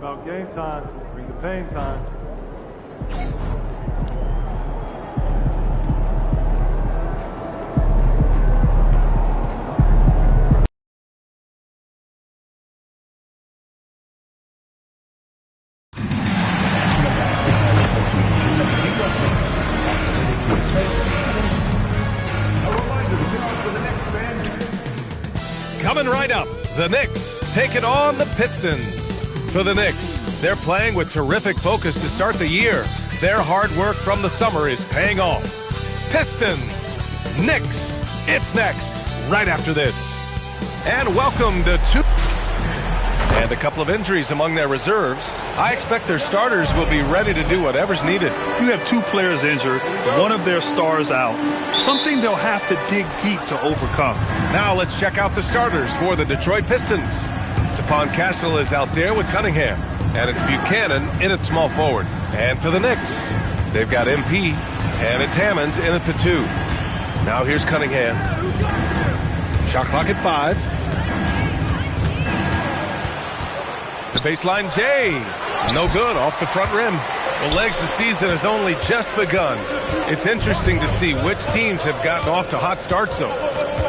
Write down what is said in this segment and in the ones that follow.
About game time. Bring the pain time. Coming right up, the Knicks taking on the Pistons. For the Knicks, they're playing with terrific focus to start the year. Their hard work from the summer is paying off. Pistons, Knicks, it's next, right after this. And welcome to and a couple of injuries among their reserves. I expect their starters will be ready to do whatever's needed. You have two players injured, one of their stars out. Something they'll have to dig deep to overcome. Now let's check out the starters for the Detroit Pistons. Stephon Castle is out there with Cunningham, and it's Buchanan in at small forward. And for the Knicks, they've got MP, and it's Hammonds in at the 2. Now here's Cunningham. Shot clock at 5. The baseline J. No good, off the front rim. The legs, the season has only just begun. It's interesting to see which teams have gotten off to hot starts, though.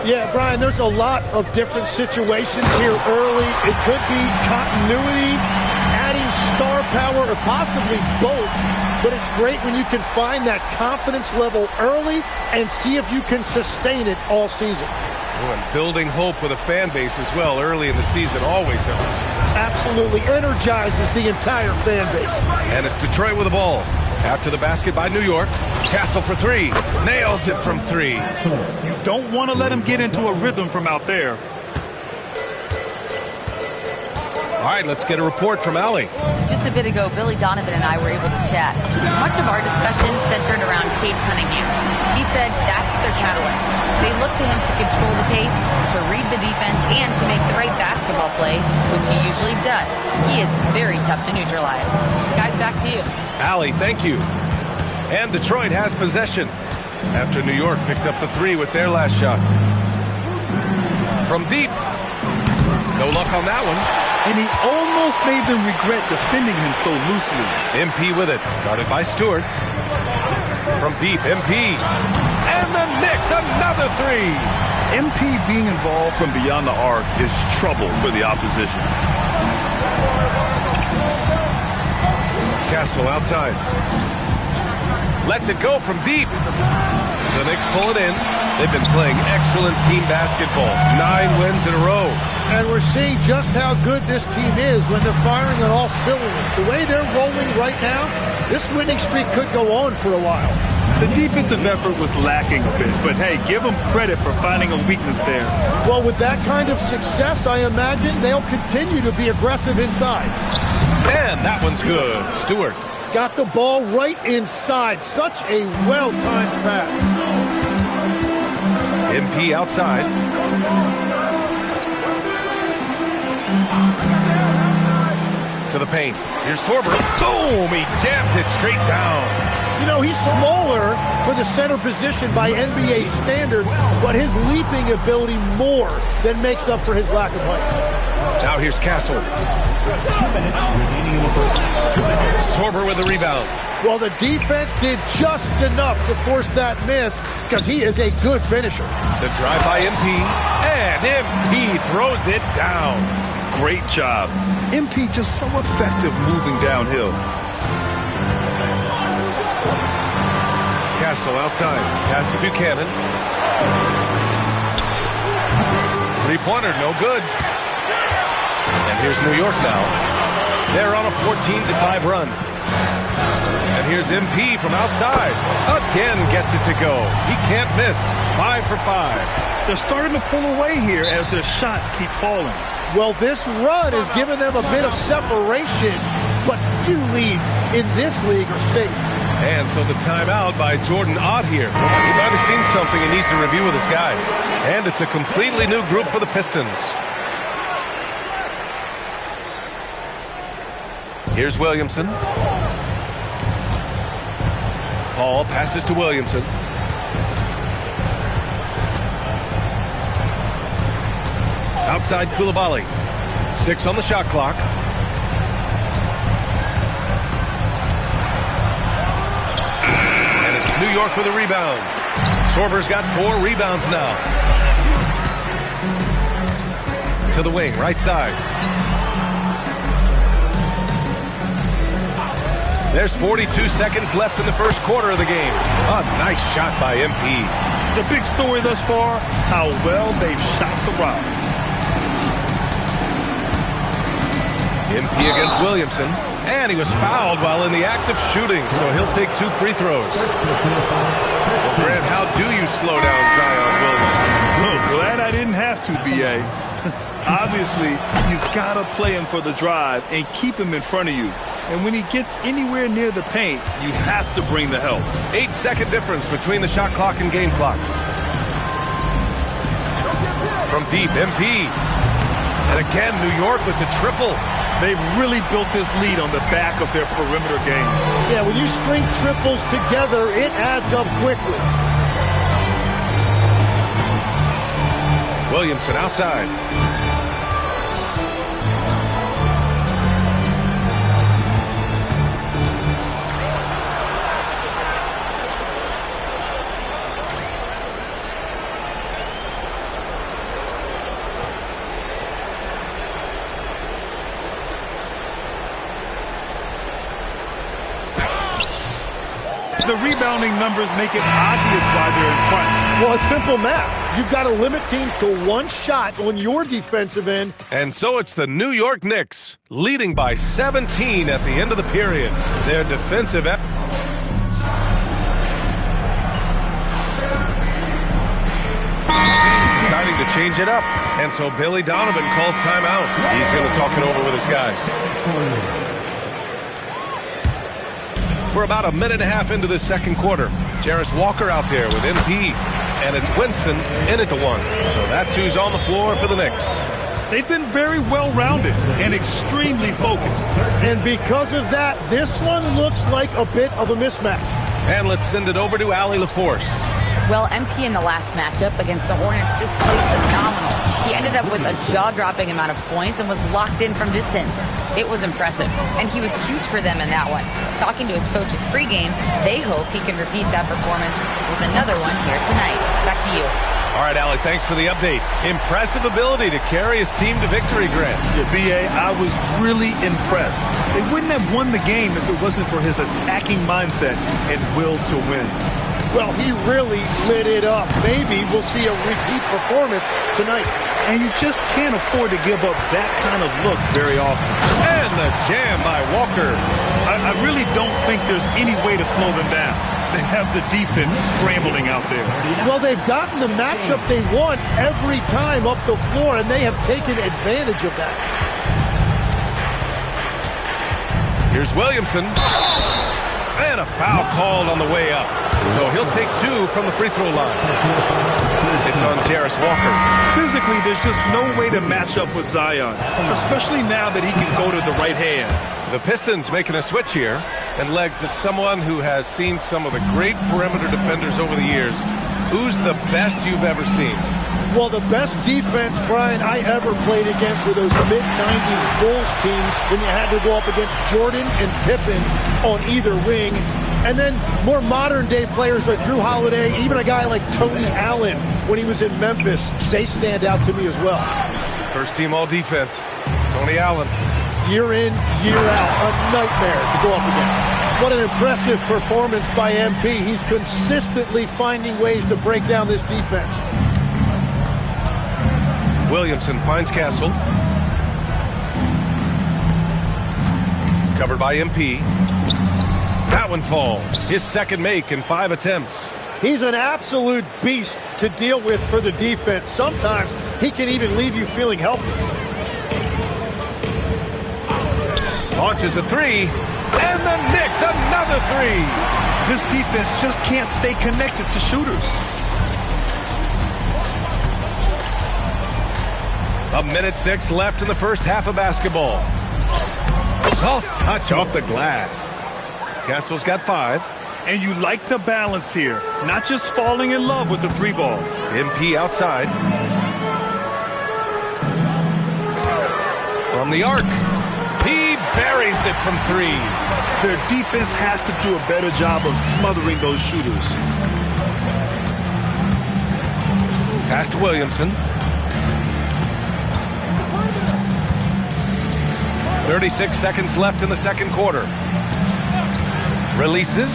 Yeah, Brian, there's a lot of different situations here early. It could be continuity, adding star power, or possibly both. But it's great when you can find that confidence level early and see if you can sustain it all season. And building hope with a fan base as well early in the season always helps. Absolutely energizes the entire fan base. And it's Detroit with the ball. After the basket by New York. Castle for 3. Nails it from 3. You don't want to let him get into a rhythm from out there. All right, let's get a report from Allie. Just a bit ago, Billy Donovan and I were able to chat. Much of our discussion centered around Cade Cunningham. He said that's their catalyst. They look to him to control the pace, to read the defense, and to make the right basketball play, which he usually does. He is very tough to neutralize. Guys, back to you. Allie, thank you. And Detroit has possession after New York picked up the 3 with their last shot. From deep. No luck on that one. And he almost made them regret defending him so loosely. MP with it. Guarded by Stewart. From deep, MP. And the Knicks, another 3. MP being involved from beyond the arc is trouble for the opposition. Castle outside. Lets it go from deep. The Knicks pull it in. They've been playing excellent team basketball. 9 wins in a row. And we're seeing just how good this team is when they're firing on all cylinders. The way they're rolling right now, this winning streak could go on for a while. The defensive effort was lacking a bit, but hey, give them credit for finding a weakness there. Well, with that kind of success, I imagine they'll continue to be aggressive inside. And that one's good. Stewart. Got the ball right inside. Such a well-timed pass. MP outside. To the paint. Here's Sorber. Boom! He jams it straight down. You know, he's smaller for the center position by NBA standard, but his leaping ability more than makes up for his lack of height. Now here's Castle. 2 minutes remaining in the first. Sorber with the rebound. Well, the defense did just enough to force that miss because he is a good finisher. The drive by MP, and MP throws it down. Great job. MP just so effective moving downhill. Castle outside. Pass to Buchanan. 3-pointer, no good. And here's New York now. They're on a 14-5 run. And here's MP from outside. Again gets it to go. He can't miss. 5 for 5. They're starting to pull away here as their shots keep falling. Well, this run has given them a bit of separation, but few leads in this league are safe. And so the timeout by Jordan Ott here. He might have seen something he needs to review with his guys. And it's a completely new group for the Pistons. Here's Williamson. Paul passes to Williamson. Outside Koulibaly. 6 on the shot clock. New York with a rebound. Sorber's got 4 rebounds now. To the wing, right side. There's 42 seconds left in the first quarter of the game. A nice shot by MP. The big story thus far, how well they've shot the rock. MP against Williamson. And he was fouled while in the act of shooting, so he'll take 2 free throws. Well, Grant, how do you slow down Zion Williamson? Oh, glad I didn't have to, B.A. Obviously, you've got to play him for the drive and keep him in front of you. And when he gets anywhere near the paint, you have to bring the help. 8-second difference between the shot clock and game clock. From deep, MP. And again, New York with the triple. They've really built this lead on the back of their perimeter game. Yeah, when you string triples together, it adds up quickly. Williamson outside. The rebounding numbers make it obvious why they're in front. Well, it's simple math. You've got to limit teams to 1 shot on your defensive end. And so it's the New York Knicks leading by 17 at the end of the period. Their defensive deciding to change it up. And so Billy Donovan calls timeout. He's going to talk it over with his guys. We're about a minute and a half into the second quarter. Jarris Walker out there with MP. And it's Winston in at the 1. So that's who's on the floor for the Knicks. They've been very well-rounded and extremely focused. And because of that, this one looks like a bit of a mismatch. And let's send it over to Allie LaForce. Well, MP in the last matchup against the Hornets just played phenomenal. He ended up with a jaw-dropping amount of points and was locked in from distance. It was impressive, and he was huge for them in that one. Talking to his coaches pregame, they hope he can repeat that performance with another one here tonight. Back to you. All right, Allie, thanks for the update. Impressive ability to carry his team to victory, Grant. Yeah, B.A., I was really impressed. They wouldn't have won the game if it wasn't for his attacking mindset and will to win. Well, he really lit it up. Maybe we'll see a repeat performance tonight. And you just can't afford to give up that kind of look very often. And the jam by Walker. I really don't think there's any way to slow them down. They have the defense scrambling out there. Well, they've gotten the matchup they want every time up the floor, and they have taken advantage of that. Here's Williamson. And a foul called on the way up. So he'll take 2 from the free throw line. It's on Jarris Walker. Physically, there's just no way to match up with Zion, especially now that he can go to the right hand. The Pistons making a switch here. And Legs, is someone who has seen some of the great perimeter defenders over the years. Who's the best you've ever seen? Well, the best defense, Brian, I ever played against were those mid-90s Bulls teams when you had to go up against Jordan and Pippen on either wing. And then more modern-day players like Drew Holiday, even a guy like Tony Allen when he was in Memphis, they stand out to me as well. First team all defense, Tony Allen. Year in, year out, a nightmare to go up against. What an impressive performance by MP. He's consistently finding ways to break down this defense. Williamson finds Castle. Covered by MP. That one falls. His second make in 5 attempts. He's an absolute beast to deal with for the defense. Sometimes he can even leave you feeling helpless. Launches a 3. And the Knicks another 3. This defense just can't stay connected to shooters. A minute 6 left in the first half of basketball. Soft touch off the glass. Castle's got 5. And you like the balance here, not just falling in love with the 3 ball. MP outside. From the arc. He buries it from 3. Their defense has to do a better job of smothering those shooters. Pass to Williamson. 36 seconds left in the second quarter. Releases.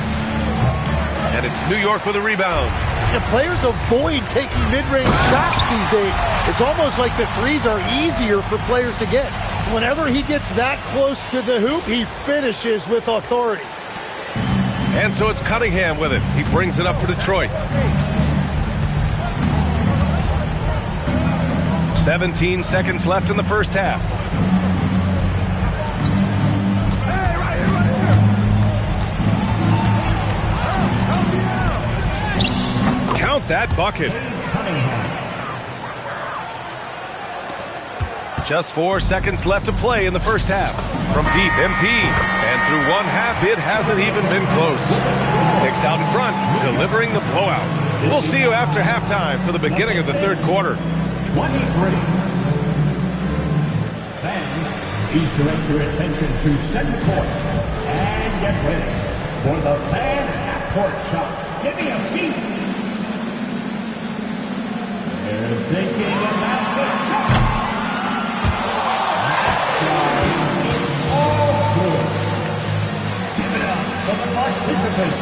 And it's New York with a rebound. And players avoid taking mid-range shots these days. It's almost like the threes are easier for players to get. Whenever he gets that close to the hoop, he finishes with authority. And so it's Cunningham with it. He brings it up for Detroit. 17 seconds left in the first half. Count that bucket. Just 4 seconds left to play in the first half. From deep, MP. And through one half, it hasn't even been close. Knicks out in front, delivering the blowout. We'll see you after halftime for the beginning of the third quarter. 23. Fans, please direct your attention to second court. And get ready for the fan half-court shot. Give me a beat. They're thinking about the shot. All good. Give it up for the participants.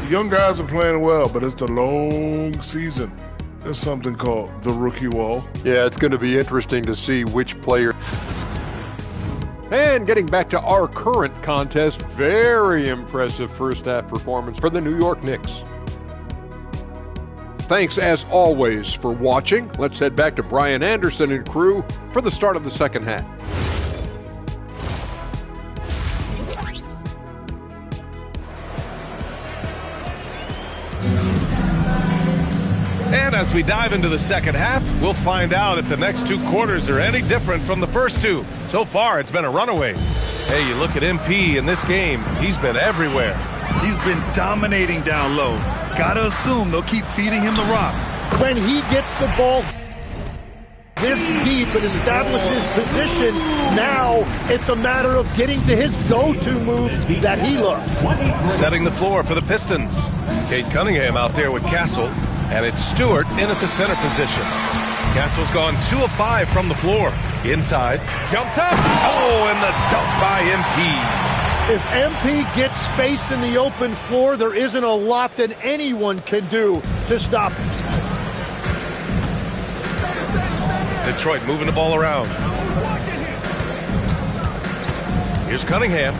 The young guys are playing well, but it's the long season. There's something called the rookie wall. Yeah, it's going to be interesting to see which player. And getting back to our current contest, very impressive first half performance for the New York Knicks. Thanks as always for watching. Let's head back to Brian Anderson and crew for the start of the second half. And as we dive into the second half, we'll find out if the next two quarters are any different from the first two. So far, it's been a runaway. Hey, you look at MP in this game, he's been everywhere. He's been dominating down low. Gotta assume they'll keep feeding him the rock. When he gets the ball this deep and establishes position, now it's a matter of getting to his go-to moves that he loves. Setting the floor for the Pistons. Cade Cunningham out there with Castle. And it's Stewart in at the center position. Castle's gone 2 of 5 from the floor. Inside, jumps up. Oh, and the dunk by MP. If MP gets space in the open floor, there isn't a lot that anyone can do to stop him. Detroit moving the ball around. Here's Cunningham.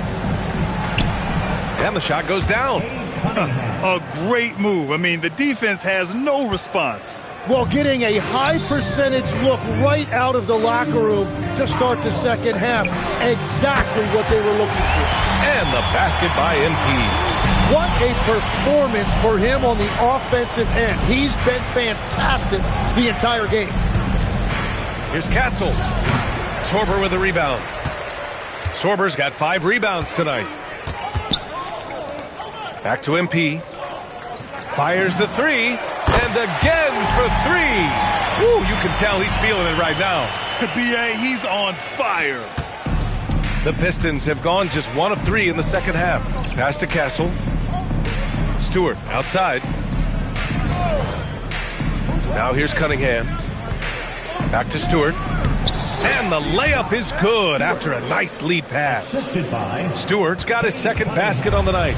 And the shot goes down. A great move. I mean, the defense has no response. Well, getting a high percentage look right out of the locker room to start the second half. Exactly what they were looking for. And the basket by MP. What a performance for him on the offensive end. He's been fantastic the entire game. Here's Castle. Sorber with a rebound. Sorber's got 5 rebounds tonight. Back to MP. Fires the 3. And again for 3. Woo, you can tell he's feeling it right now. B.A., he's on fire. The Pistons have gone just 1 of 3 in the second half. Pass to Castle. Stewart outside. Now here's Cunningham. Back to Stewart. And the layup is good after a nice lead pass. Stewart's got his second basket on the night.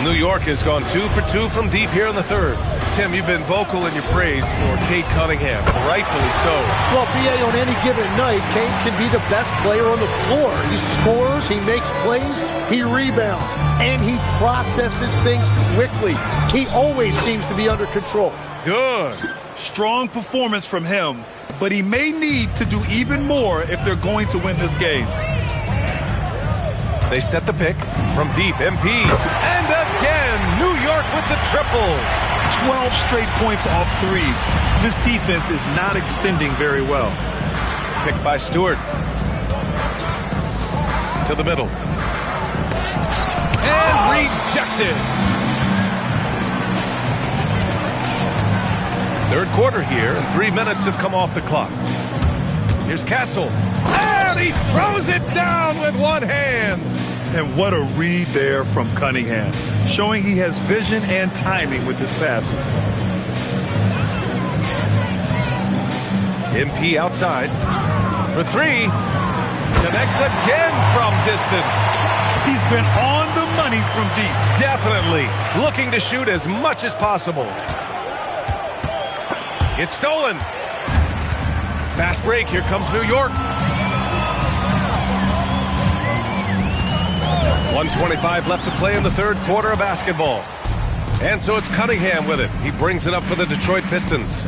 New York has gone 2 for 2 from deep here in the third. Tim, you've been vocal in your praise for Cade Cunningham, rightfully so. Well, B.A., on any given night, Cade can be the best player on the floor. He scores, he makes plays, he rebounds, and he processes things quickly. He always seems to be under control. Good. Strong performance from him, but he may need to do even more if they're going to win this game. They set the pick from deep, MP. And again, New York with the triple. 12 straight points off threes. This defense is not extending very well. Picked by Stewart. To the middle. And rejected. Third quarter here, and 3 minutes have come off the clock. Here's Castle. And he throws it down with one hand. And what a read there from Cunningham, showing he has vision and timing with his passes. MP outside for three. Connects again from distance. He's been on the money from deep. Definitely looking to shoot as much as possible. It's stolen. Fast break. Here comes New York. 1:25 left to play in the third quarter of basketball. And so it's Cunningham with it. He brings it up for the Detroit Pistons.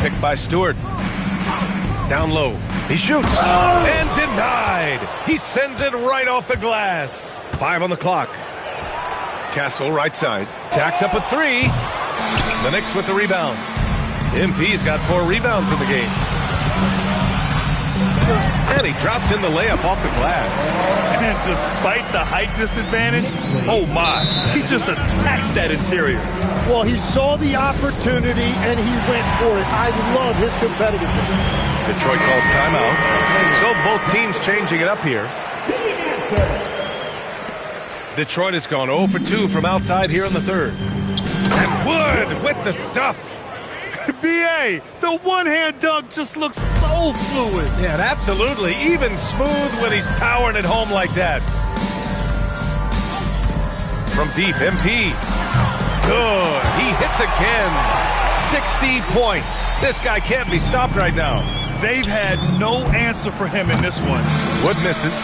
Picked by Stewart. Down low. He shoots. And denied. He sends it right off the glass. 5 on the clock. Castle right side. Jacks up a three. The Knicks with the rebound. MP's got 4 rebounds in the game. And he drops in the layup off the glass. And despite the height disadvantage, oh my, he just attacks that interior. Well, he saw the opportunity and he went for it. I love his competitiveness. Detroit calls timeout. So both teams changing it up here. Detroit has gone 0 for 2 from outside here in the third. And Wood with the stuff. B.A., the one-hand dunk just looks so fluid. Yeah, absolutely. Even smooth when he's powering it home like that. From deep, MP. Good. He hits again. 60 points. This guy can't be stopped right now. They've had no answer for him in this one. Wood misses.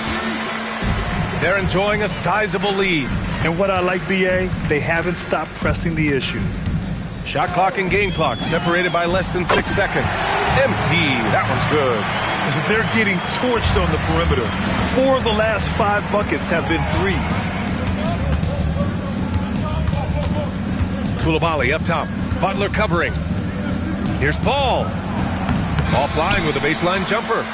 They're enjoying a sizable lead. And what I like, B.A., they haven't stopped pressing the issue. Shot clock and game clock separated by less than 6 seconds. MP, that one's good. They're getting torched on the perimeter. 4 of the last 5 buckets have been threes. Coulibaly up top. Butler covering. Here's Paul. Offline with a baseline jumper.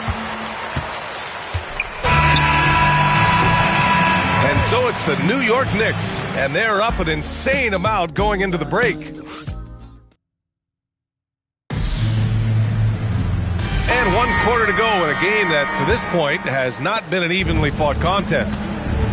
And so it's the New York Knicks, and they're up an insane amount going into the break. And 1 quarter to go in a game that, to this point, has not been an evenly fought contest.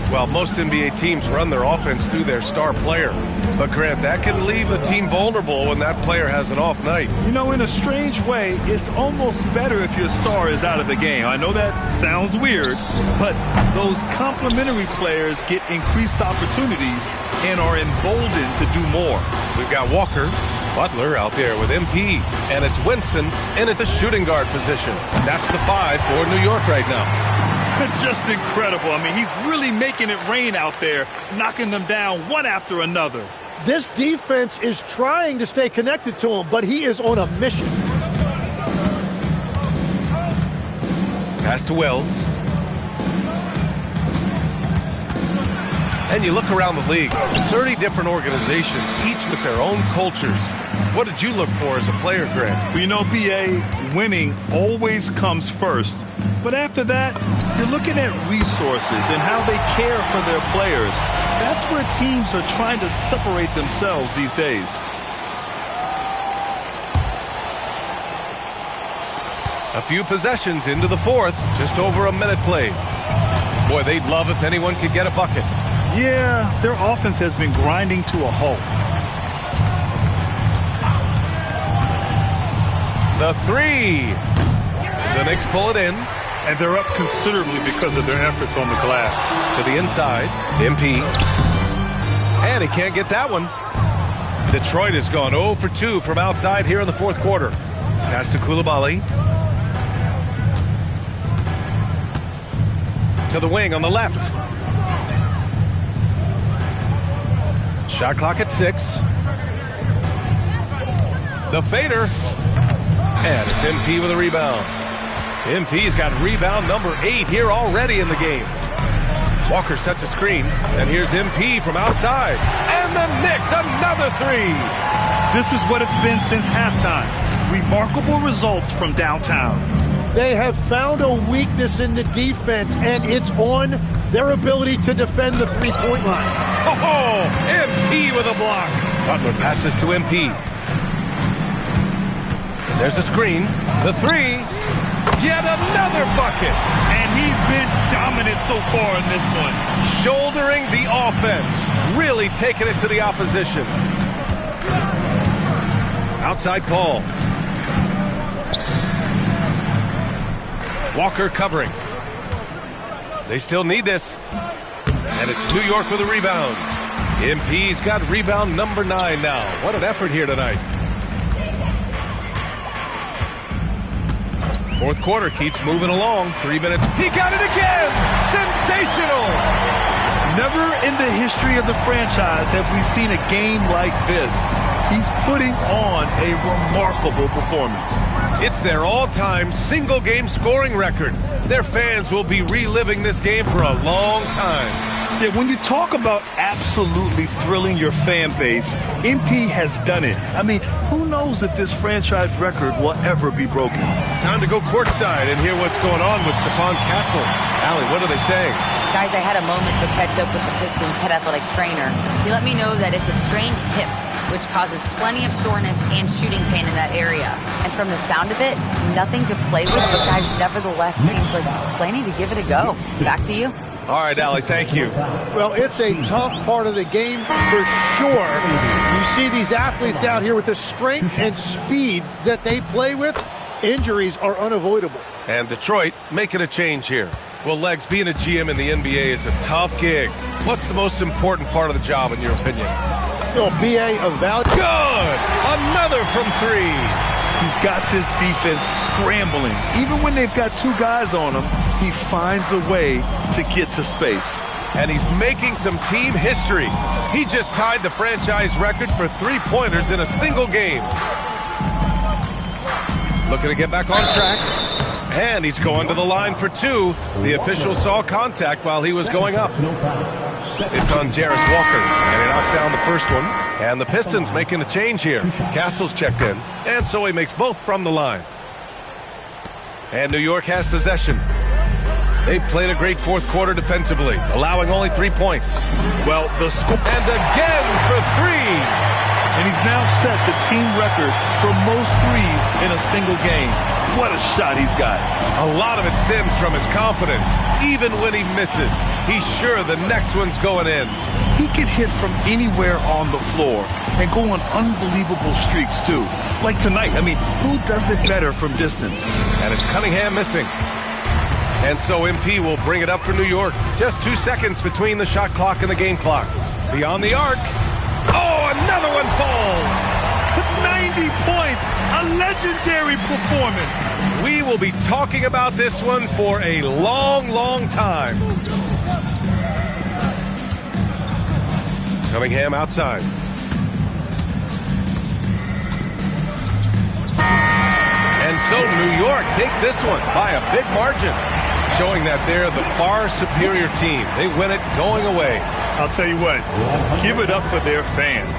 Well, most NBA teams run their offense through their star player. But, Grant, that can leave the team vulnerable when that player has an off night. You know, in a strange way, it's almost better if your star is out of the game. I know that sounds weird, but those complementary players get increased opportunities and are emboldened to do more. We've got Walker, Butler out there with MP, and it's Winston in at the shooting guard position. That's the 5 for New York right now. Just incredible. I mean, he's really making it rain out there, knocking them down one after another. This defense is trying to stay connected to him, but he is on a mission. Pass to Wells. And you look around the league, 30 different organizations, each with their own cultures. What did you look for as a player, Grant? Well, you know, B.A., winning always comes first. But after that, you're looking at resources and how they care for their players. That's where teams are trying to separate themselves these days. A few possessions into the fourth, just over a minute played. Boy, they'd love if anyone could get a bucket. Yeah, their offense has been grinding to a halt. The 3. The Knicks pull it in. And they're up considerably because of their efforts on the glass. To the inside, MP. And he can't get that one. Detroit has gone 0 for 2 from outside here in the fourth quarter. Pass to Coulibaly. To the wing on the left. Shot clock at 6. The fader. And it's MP with a rebound. MP's got rebound number 8 here already in the game. Walker sets a screen, and here's MP from outside. And the Knicks, another 3. This is what it's been since halftime. Remarkable results from downtown. They have found a weakness in the defense, and it's on their ability to defend the three-point line. Oh, MP with a block. Butler passes to MP. There's a screen. The three. Yet another bucket. And he's been dominant so far in this one. Shouldering the offense. Really taking it to the opposition. Outside Paul. Walker covering. They still need this. And it's New York with a rebound. MP's got rebound number 9 now. What an effort here tonight. Fourth quarter keeps moving along. 3 minutes. He got it again. Sensational. Never in the history of the franchise have we seen a game like this. He's putting on a remarkable performance. It's their all-time single-game scoring record. Their fans will be reliving this game for a long time. Yeah, when you talk about absolutely thrilling your fan base, MP has done it. I mean, who knows if this franchise record will ever be broken? Time to go courtside and hear what's going on with Stephon Castle. Allie, what are they saying? Guys, I had a moment to catch up with the Pistons head athletic trainer. He let me know that it's a strained hip, which causes plenty of soreness and shooting pain in that area. And from the sound of it, nothing to play with, but guys, nevertheless, seems like he's planning to give it a go. Back to you. All right, Allie, thank you. Well, it's a tough part of the game for sure. You see these athletes out here with the strength and speed that they play with. Injuries are unavoidable. And Detroit making a change here. Well, Legs, being a GM in the NBA is a tough gig. What's the most important part of the job, in your opinion? You'll be a value. Good! Another from 3. He's got this defense scrambling. Even when they've got 2 guys on him, he finds a way to get to space. And he's making some team history. He just tied the franchise record for three-pointers in a single game. Looking to get back on track. And he's going to the line for 2. The official saw contact while he was going up. It's on Jarris Walker, and he knocks down the first one. And the Pistons making a change here. Castle's checked in, and so he makes both from the line. And New York has possession. They've played a great fourth quarter defensively, allowing only 3 points. Well, the score. And again for 3. And he's now set the team record for most threes in a single game. What a shot he's got. A lot of it stems from his confidence. Even when he misses, he's sure the next one's going in. He can hit from anywhere on the floor and go on unbelievable streaks, too. Like tonight. I mean, who does it better from distance? And it's Cunningham missing. And so MP will bring it up for New York. Just 2 seconds between the shot clock and the game clock. Beyond the arc. Oh, another one falls. 90 points, a legendary performance. We will be talking about this one for a long, long time. Cunningham outside. And so New York takes this one by a big margin, showing that they're the far superior team. They win it going away. I'll tell you what, give it up for their fans.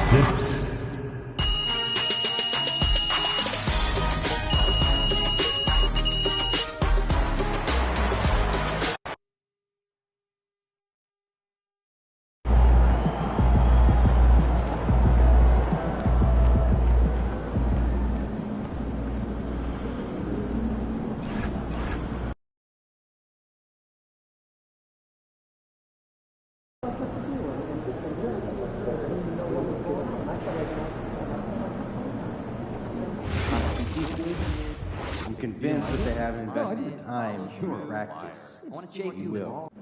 I'm convinced that they haven't invested the time in practice. I want to shake you will.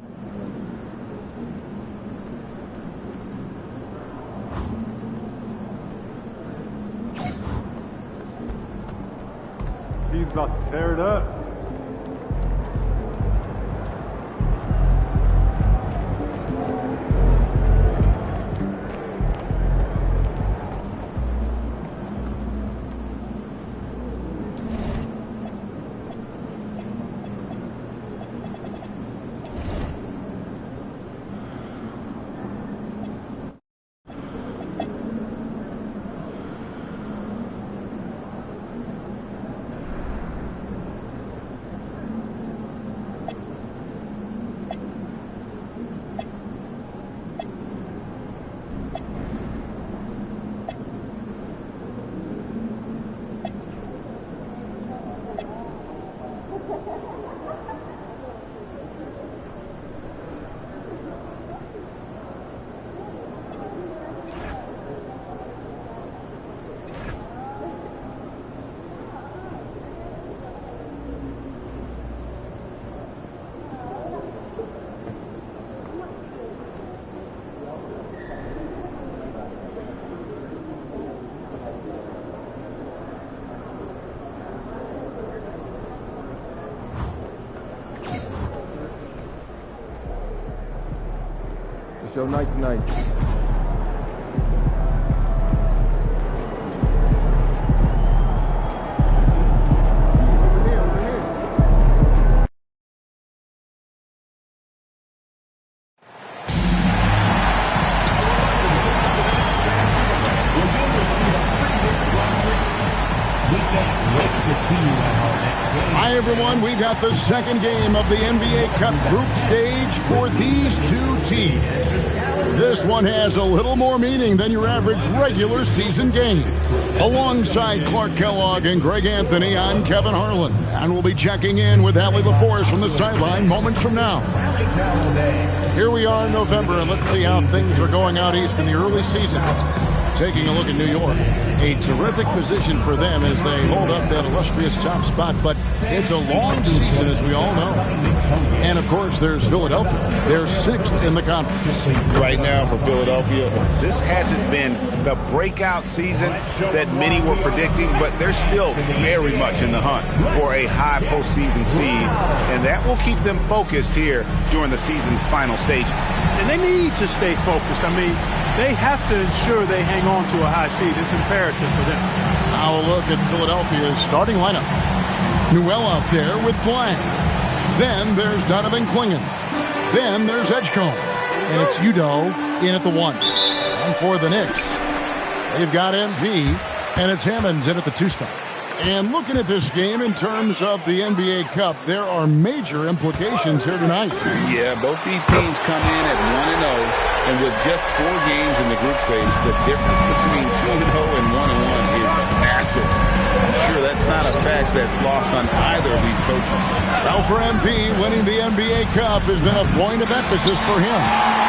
He's about to tear it up. It's your night tonight. Hi, everyone. We got the second game of the NBA Cup group stage for these two teams. This one has a little more meaning than your average regular season game. Alongside Clark Kellogg and Greg Anthony, I'm Kevin Harlan, and we'll be checking in with Allie LaForce from the sideline moments from now. Here we are in November, and let's see how things are going out east in the early season. Taking a look at New York, a terrific position for them as they hold up that illustrious top spot, but it's a long season, as we all know. And, of course, there's Philadelphia. They're 6th in the conference. Right now for Philadelphia, this hasn't been the breakout season that many were predicting, but they're still very much in the hunt for a high postseason seed, and that will keep them focused here during the season's final stages. And they need to stay focused. I mean, they have to ensure they hang on to a high seed. It's imperative for them. Now a look at Philadelphia's starting lineup. Newell out there with Flag. Then there's Donovan Clingan. Then there's Edgecombe. And it's Udoh in at the 1. And for the Knicks, they've got MP, and it's Hammonds in at the 2 spot. And looking at this game in terms of the NBA Cup, there are major implications here tonight. Yeah, both these teams come in at 1-0, and with just 4 games in the group stage, the difference between 2-0 and 1-1 is massive. I'm sure that's not a fact that's lost on either of these coaches. Now for MP, winning the NBA Cup has been a point of emphasis for him.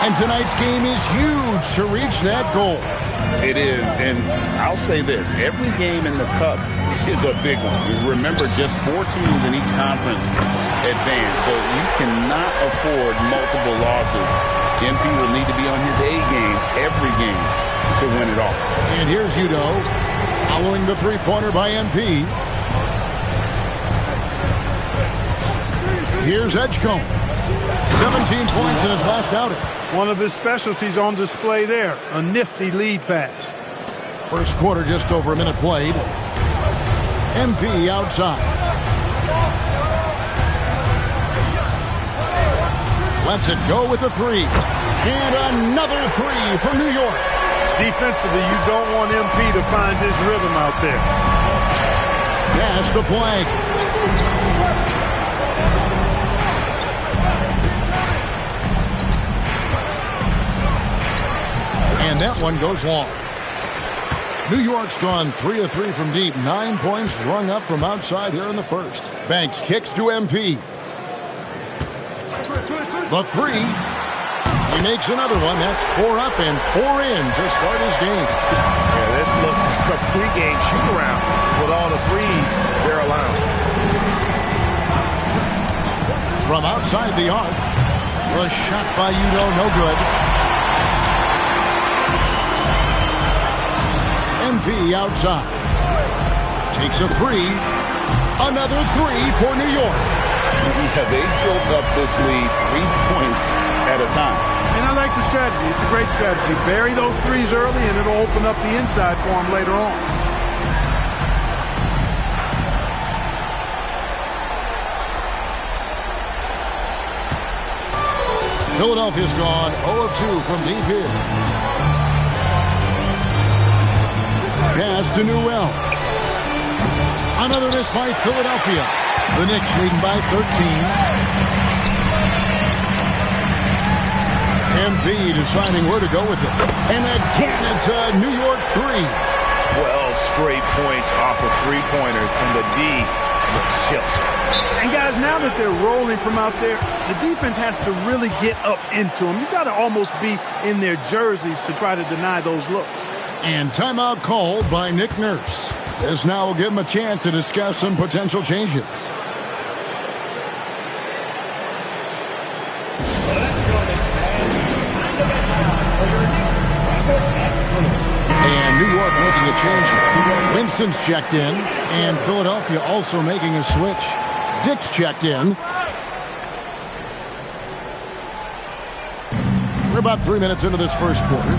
And tonight's game is huge to reach that goal. It is, and I'll say this, every game in the Cup is a big one. Remember, just 4 teams in each conference advance, so you cannot afford multiple losses. MP will need to be on his A game every game to win it all. And here's Udoh following the three-pointer by MP. Here's Edgecombe. 17 points in his last outing. One of his specialties on display there, a nifty lead pass. First quarter, just over a minute played. MP outside. Lets it go with the 3. And another 3 for New York. Defensively, you don't want MP to find his rhythm out there. Pass to Flag. And that one goes long. New York's gone 3 of 3 from deep. 9 points rung up from outside here in the first. Banks kicks to MP. The 3. He makes another one. That's 4 up and 4 in to start his game. Yeah, this looks like a pregame shoot-around with all the threes they're allowing. From outside the arc. The shot by Udoh, no good. MP outside. Takes a 3. Another 3 for New York. Yeah, they built up this lead 3 points at a time. And I like the strategy. It's a great strategy. Bury those threes early, and it'll open up the inside for them later on. Philadelphia's gone 0 of 2 from deep here. Pass to Newell. Another miss by Philadelphia. The Knicks leading by 13. MP deciding where to go with it. And again, it's a New York 3. 12 straight points off of 3-pointers, and the D looks chips. And guys, now that they're rolling from out there, the defense has to really get up into them. You've got to almost be in their jerseys to try to deny those looks. And timeout called by Nick Nurse. This now will give him a chance to discuss some potential changes. And New York making a change here. Winston's checked in, and Philadelphia also making a switch. Dick's checked in. We're about 3 minutes into this first quarter.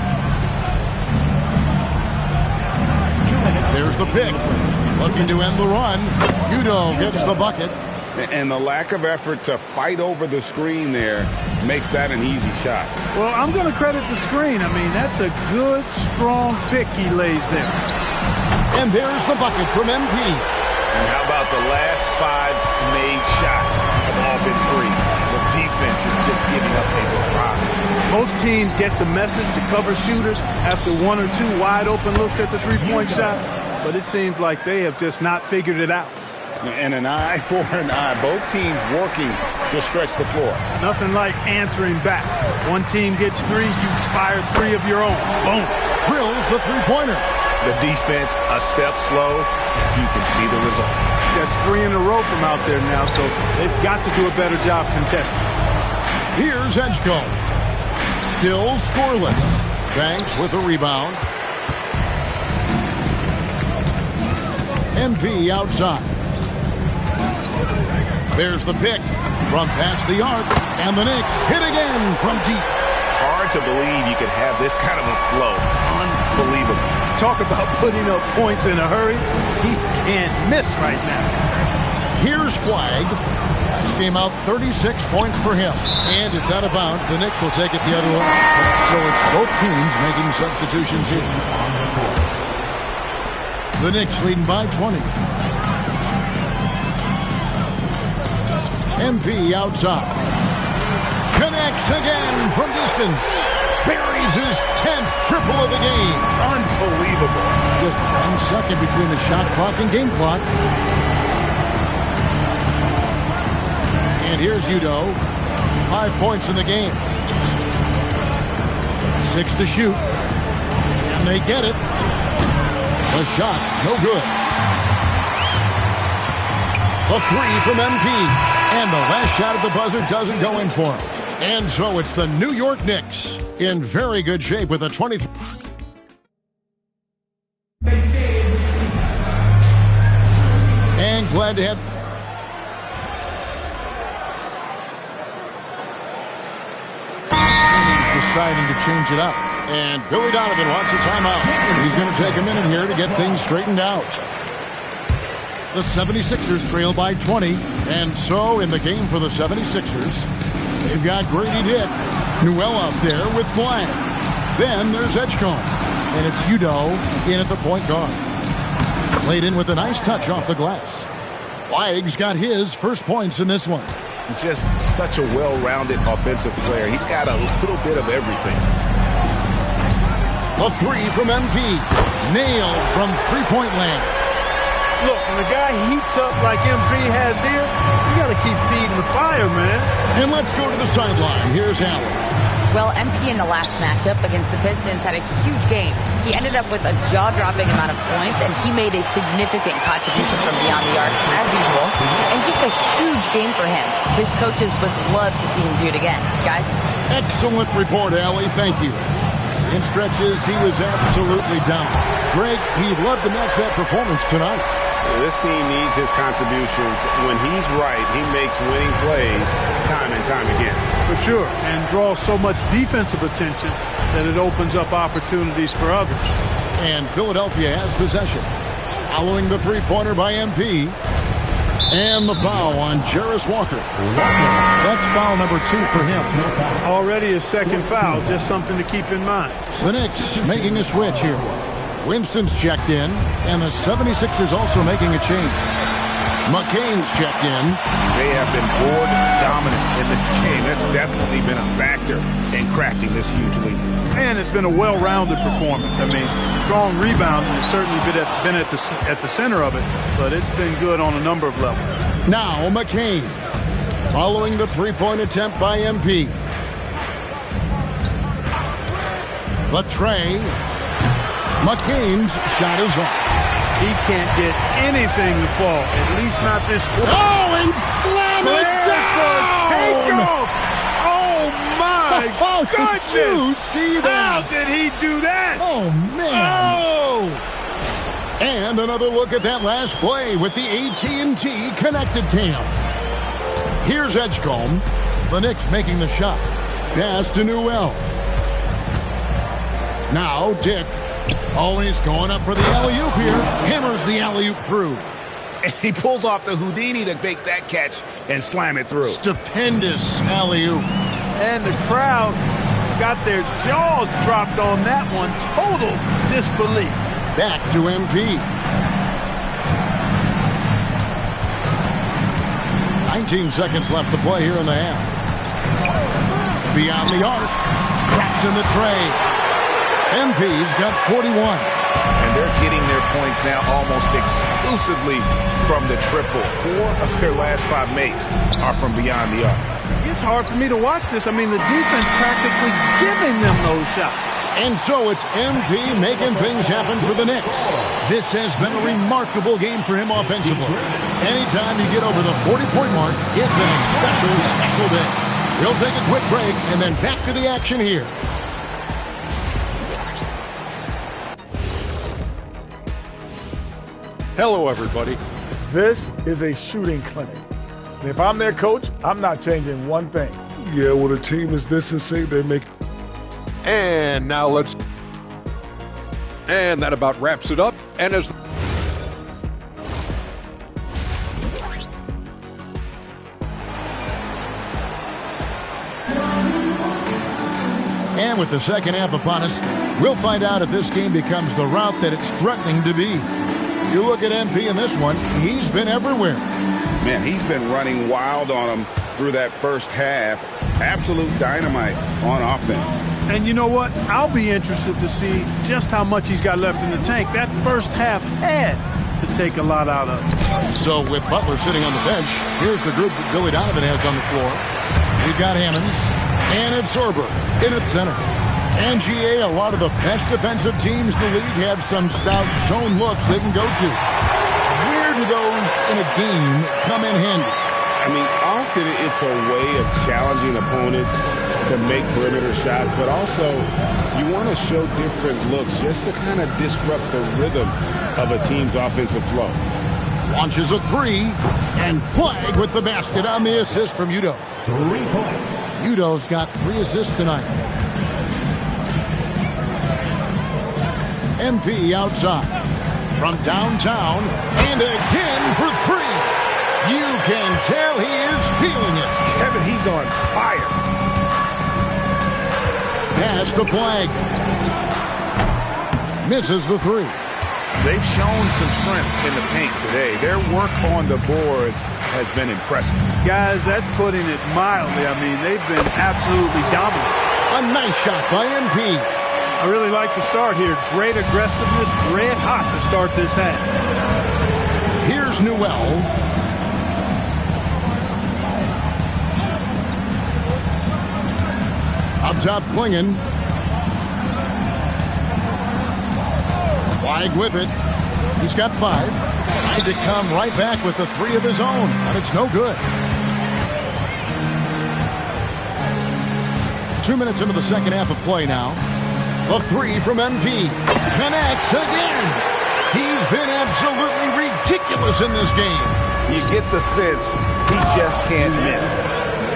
There's the pick. Looking to end the run. Udo gets the bucket. And the lack of effort to fight over the screen there makes that an easy shot. Well, I'm going to credit the screen. I mean, that's a good, strong pick he lays there. And there's the bucket from MP. And how about the last 5 made shots have all been threes? The defense is just giving up a barrage. Most teams get the message to cover shooters after 1 or 2 wide open looks at the three-point shot, but it seems like they have just not figured it out. And an eye for an eye. Both teams working to stretch the floor. Nothing like answering back. One team gets 3, you fire 3 of your own. Boom. Drills the three-pointer. The defense a step slow, you can see the results. That's 3 in a row from out there now, so they've got to do a better job contesting. Here's Edgecombe. Still scoreless. Banks with a rebound. MP outside. There's the pick from past the arc, and the Knicks hit again from deep. Hard to believe you could have this kind of a flow. Unbelievable. Talk about putting up points in a hurry. He can't miss right now. Here's Flag. Last game out, 36 points for him. And it's out of bounds. The Knicks will take it the other way. So it's both teams making substitutions here. The Knicks leading by 20. MP outside. Connects again from distance. Buries his 10th triple of the game. Unbelievable. Just 1 second between the shot clock and game clock. And here's Udo. 5 points in the game. 6 to shoot. And they get it. The shot, no good. The 3 from MP. And the last shot at the buzzer doesn't go in for him. And so it's the New York Knicks in very good shape with a 23. And glad to have... deciding to change it up. And Billy Donovan wants a timeout. And he's going to take a minute here to get things straightened out. The 76ers trail by 20. And so in the game for the 76ers, they've got Grady Dick. Newell out there with Flag. Then there's Edgecombe. And it's Udo in at the point guard. Played in with a nice touch off the glass. Flag's got his first points in this one. Just such a well-rounded offensive player. He's got a little bit of everything. A 3 from MP. Nailed from three-point land. Look, when a guy heats up like MP has here, you got to keep feeding the fire, man. And let's go to the sideline. Here's Allen. Well, MP in the last matchup against the Pistons had a huge game. He ended up with a jaw-dropping amount of points, and he made a significant contribution from beyond the arc, as usual. And just a huge game for him. His coaches would love to see him do it again. Guys? Excellent report, Allie. Thank you. In stretches, he was absolutely down. Greg, he'd love to match that performance tonight. This team needs his contributions. When he's right, he makes winning plays time and time again. For sure, and draws so much defensive attention that it opens up opportunities for others. And Philadelphia has possession. Following the three-pointer by MP. And the foul on Jarris Walker. That's foul number 2 for him. Already his second foul, just something to keep in mind. The Knicks making a switch here. Winston's checked in, and the 76ers also making a change. McCain's checked in. They have been board dominant in this game. That's definitely been a factor in crafting this huge lead. And it's been a well-rounded performance. I mean, strong rebounding has certainly been at the center of it, but it's been good on a number of levels. Now McCain, following the three-point attempt by MP. The tray. McCain's shot is off. He can't get anything to fall, at least not this quarter. Oh, and slam it down! Takeoff! Oh, my goodness! Did you see that? How did he do that? Oh, man. Oh! And another look at that last play with the AT&T connected cam. Here's Edgecombe. The Knicks making the shot. Pass to Newell. Now Dick. Always going up for the alley-oop here. Hammers the alley-oop through. And he pulls off the Houdini to make that catch and slam it through. Stupendous alley-oop. And the crowd got their jaws dropped on that one. Total disbelief. Back to MP. 19 seconds left to play here in the half. Beyond the arc. Cracks in the tray. MP's got 41. And they're getting their points now almost exclusively from the triple. 4 of their last 5 makes are from beyond the arc. It's hard for me to watch this. I mean, the defense practically giving them those shots. And so it's MP making things happen for the Knicks. This has been a remarkable game for him offensively. Anytime you get over the 40-point mark, it's been a special, special day. We'll take a quick break and then back to the action here. Hello, everybody. This is a shooting clinic. And if I'm their coach, I'm not changing one thing. Yeah, when a team is this insane, they make... And now let's... And that about wraps it up. And as... And with the second half upon us, we'll find out if this game becomes the route that it's threatening to be. You look at MP in this one, he's been everywhere. Man, he's been running wild on him through that first half. Absolute dynamite on offense. And you know what? I'll be interested to see just how much he's got left in the tank. That first half had to take a lot out of it. So with Butler sitting on the bench, here's the group that Billy Donovan has on the floor. We've got Hammonds and it's Sorber in at center. And GA, a lot of the best defensive teams in the league have some stout zone looks they can go to. Where do those in a game come in handy? I mean, often it's a way of challenging opponents to make perimeter shots, but also you want to show different looks just to kind of disrupt the rhythm of a team's offensive flow. Launches a three, and Flag with the basket on the assist from Udo. 3 points. Udo's got 3 assists tonight. MP outside from downtown and again for 3. You can tell he is feeling it. Kevin, he's on fire. Pass to Flag. Misses the 3. They've shown some strength in the paint today. Their work on the boards has been impressive. Guys, that's putting it mildly. I mean, they've been absolutely dominant. A nice shot by MP. I really like the start here. Great aggressiveness, red hot to start this half. Here's Newell. Up top, Klingon. Flag with it. He's got 5. Tried to come right back with the 3 of his own, but it's no good. 2 minutes into the second half of play now. The 3 from MP. Connects again. He's been absolutely ridiculous in this game. You get the sense he just can't miss.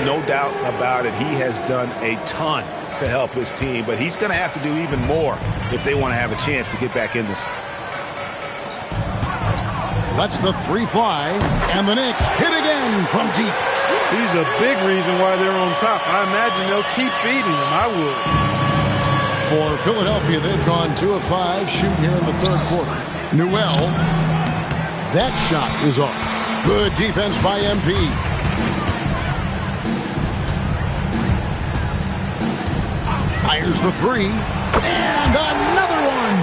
No doubt about it. He has done a ton to help his team, but he's going to have to do even more if they want to have a chance to get back in this. Lets the 3 fly, and the Knicks hit again from deep. He's a big reason why they're on top. I imagine they'll keep feeding him. I would. For Philadelphia, they've gone 2 of 5 shooting here in the third quarter. Newell, that shot is off. Good defense by MP. Fires the three. And another one.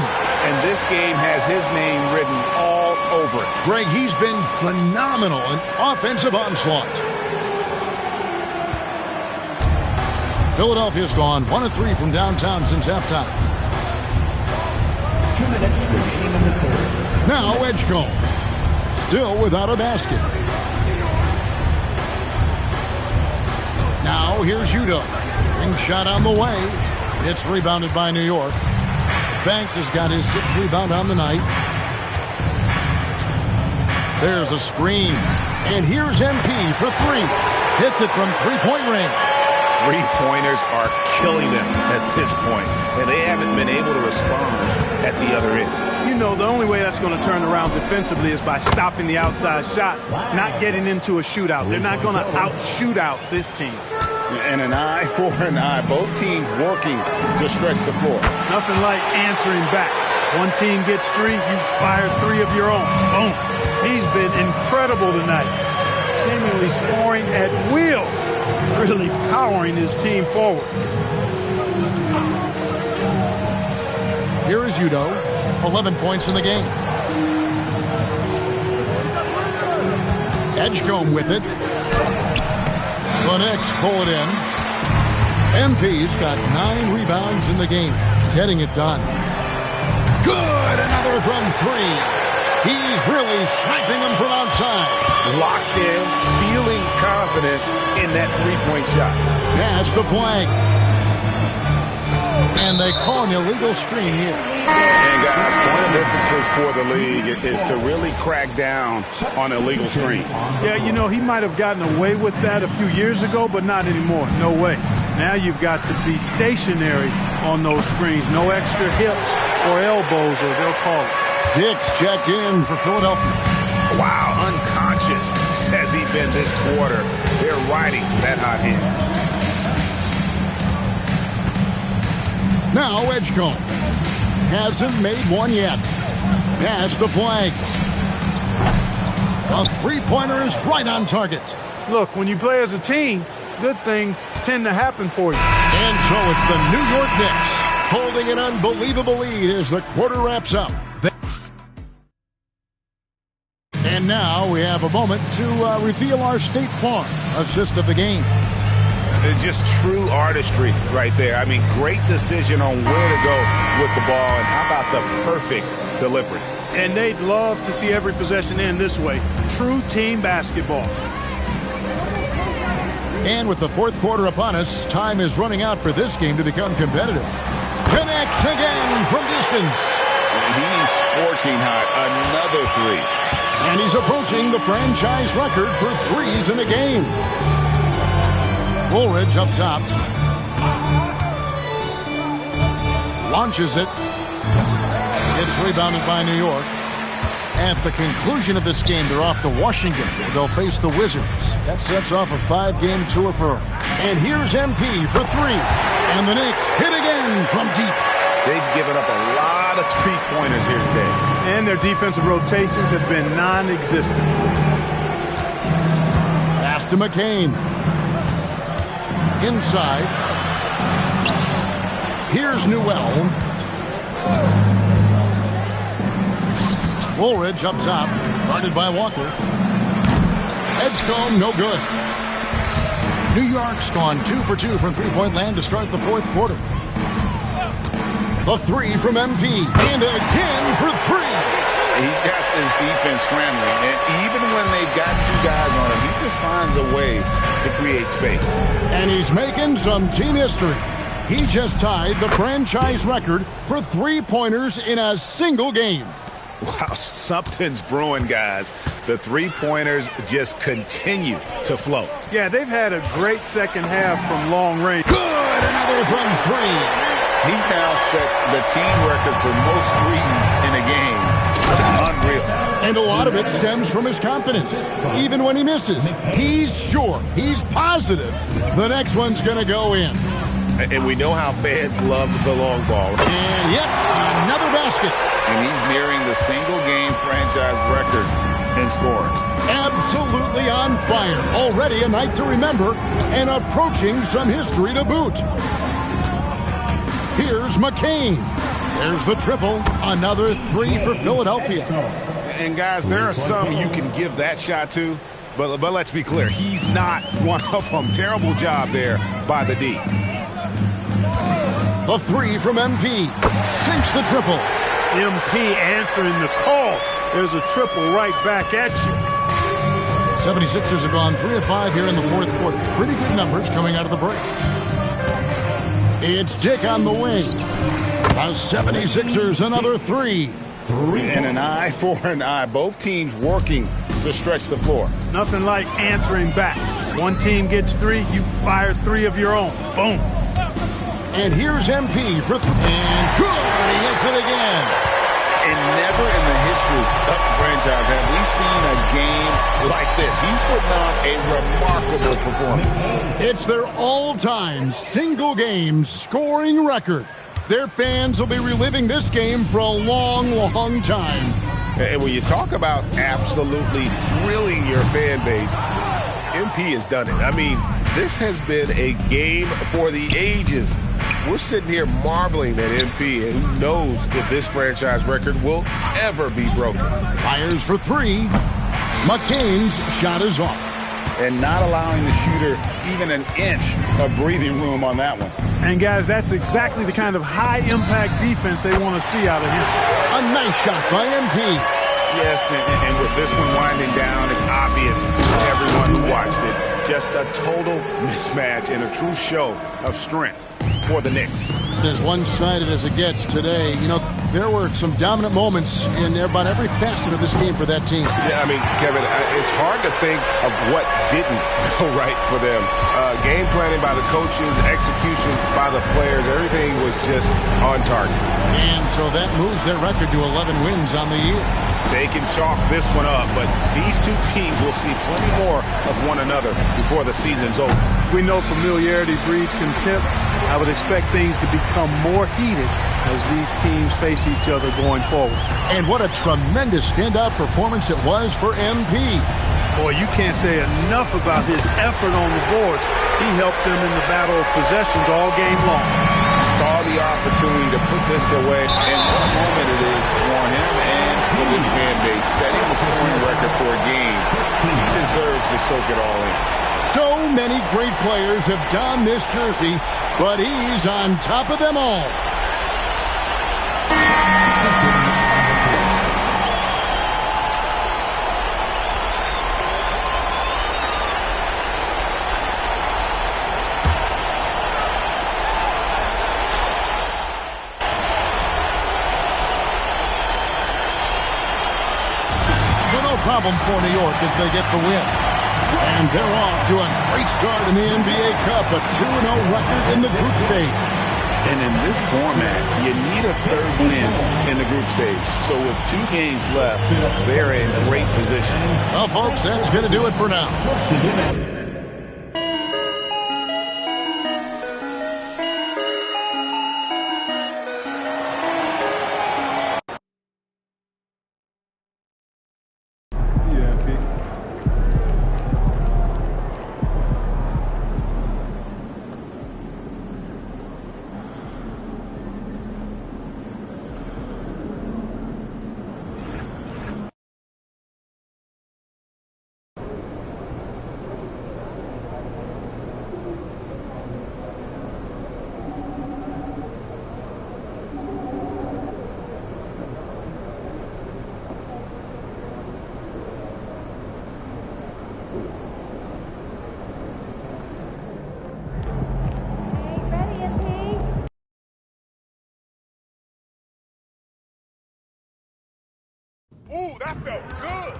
And this game has his name written all over it. Greg, he's been phenomenal in offensive onslaught. Philadelphia's gone 1 of 3 from downtown since halftime. 2 minutes remaining in the third. Now Edgecombe. Still without a basket. Now here's Udo. Ring shot on the way. It's rebounded by New York. Banks has got his 6th rebound on the night. There's a screen. And here's MP for 3. Hits it from three-point range. Three-pointers are killing them at this point, and they haven't been able to respond at the other end. You know, the only way that's going to turn around defensively is by stopping the outside shot, not getting into a shootout. They're not going to out-shootout this team. And an eye for an eye. Both teams working to stretch the floor. Nothing like answering back. One team gets 3, you fire 3 of your own. Boom. He's been incredible tonight, seemingly scoring at will, really powering his team forward. Here is Udo, 11 points in the game. Edgecombe with it. The Knicks pull it in. MP's got 9 rebounds in the game, getting it done. Good, another from 3. He's really sniping them from outside. Locked in, feeling confident in that three-point shot. Pass the flag. And they call an illegal screen here. And guys, point of emphasis for the league is to really crack down on illegal screens. Yeah, you know, he might have gotten away with that a few years ago, but not anymore. No way. Now you've got to be stationary on those screens. No extra hips or elbows, or they'll call it. Dix checked in for Philadelphia. Wow, unconscious has he been this quarter. They're riding that hot hand. Now Edgecombe. Hasn't made one yet. Pass the flag. A three-pointer is right on target. Look, when you play as a team, good things tend to happen for you. And so it's the New York Knicks holding an unbelievable lead as the quarter wraps up. And now we have a moment to reveal our State Farm assist of the game. Just true artistry right there. I mean, great decision on where to go with the ball, and how about the perfect delivery? And they'd love to see every possession end this way. True team basketball. And with the fourth quarter upon us, time is running out for this game to become competitive. Connects again from distance. And he's scorching hot. Another 3. And he's approaching the franchise record for 3s in a game. Woolridge up top. Launches it. It's rebounded by New York. At the conclusion of this game, they're off to Washington. They'll face the Wizards. That sets off a 5-game tour for them. And here's MP for 3. And the Knicks hit again from deep. They've given up a lot of three-pointers here today. And their defensive rotations have been non-existent. Pass to McCain. Inside. Here's Newell. Woolridge up top. Guarded by Walker. Edgecombe, no good. New York's gone 2 for 2 from three-point land to start the fourth quarter. The 3 from MP. And again for 3. He's got this defense scrambling, and even when they've got 2 guys on him, he just finds a way to create space. And he's making some team history. He just tied the franchise record for three-pointers in a single game. Wow, something's brewing, guys. The three-pointers just continue to flow. Yeah, they've had a great second half from long range. Good, another from 3. He's now set the team record for most threes in a game. Unreal. And a lot of it stems from his confidence. Even when he misses, he's sure, he's positive the next one's going to go in. And we know how fans love the long ball. And yep, another basket. And he's nearing the single-game franchise record in scoring. Absolutely on fire. Already a night to remember and approaching some history to boot. Here's McCain. There's the triple. Another 3 for Philadelphia. And guys, there are some you can give that shot to, but let's be clear, he's not one of them. Terrible job there by the D. The 3 from MP. Sinks the triple. MP answering the call. There's a triple right back at you. 76ers have gone 3 of 5 here in the fourth quarter. Pretty good numbers coming out of the break. It's Dick on the wing. The 76ers another 3. And an eye for an eye. Both teams working to stretch the floor. Nothing like answering back. One team gets 3, you fire 3 of your own. Boom. And here's MP for 3. And good. He hits it again. And never in the history of the franchise have we seen a game like this. He's putting on a remarkable performance. It's their all-time single-game scoring record. Their fans will be reliving this game for a long, long time. And when you talk about absolutely thrilling your fan base, MP has done it. I mean, this has been a game for the ages. We're sitting here marveling at MP, and who knows if this franchise record will ever be broken. Fires for 3. McCain's shot is off. And not allowing the shooter even an inch of breathing room on that one. And guys, that's exactly the kind of high-impact defense they want to see out of him. A nice shot by MP. Yes, and with this one winding down, it's obvious to everyone who watched it. Just a total mismatch and a true show of strength for the Knicks. As one-sided as it gets today, you know, there were some dominant moments in about every facet of this game for that team. Yeah, I mean, Kevin, it's hard to think of what didn't go right for them. Game planning by the coaches, execution by the players, everything was just on target. And so that moves their record to 11 wins on the year. They can chalk this one up, but these two teams will see plenty more of one another before the season's over. We know familiarity breeds contempt. I would expect things to become more heated as these teams face each other going forward. And what a tremendous standout performance it was for MP. Boy, you can't say enough about his effort on the board. He helped them in the battle of possessions all game long. Saw the opportunity to put this away, and what moment it is for him and for this fan base, setting the scoring record for a game. He deserves to soak it all in. So many great players have donned this jersey, but he's on top of them all. So no problem for New York as they get the win. And they're off to a great start in the NBA Cup, a 2-0 record in the group stage. And in this format, you need a third win in the group stage. So with 2 games left, they're in great position. Well, folks, that's going to do it for now. Ooh, that felt good.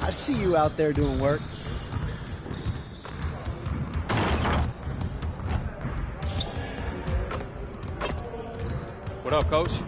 I see you out there doing work. What up, Coach?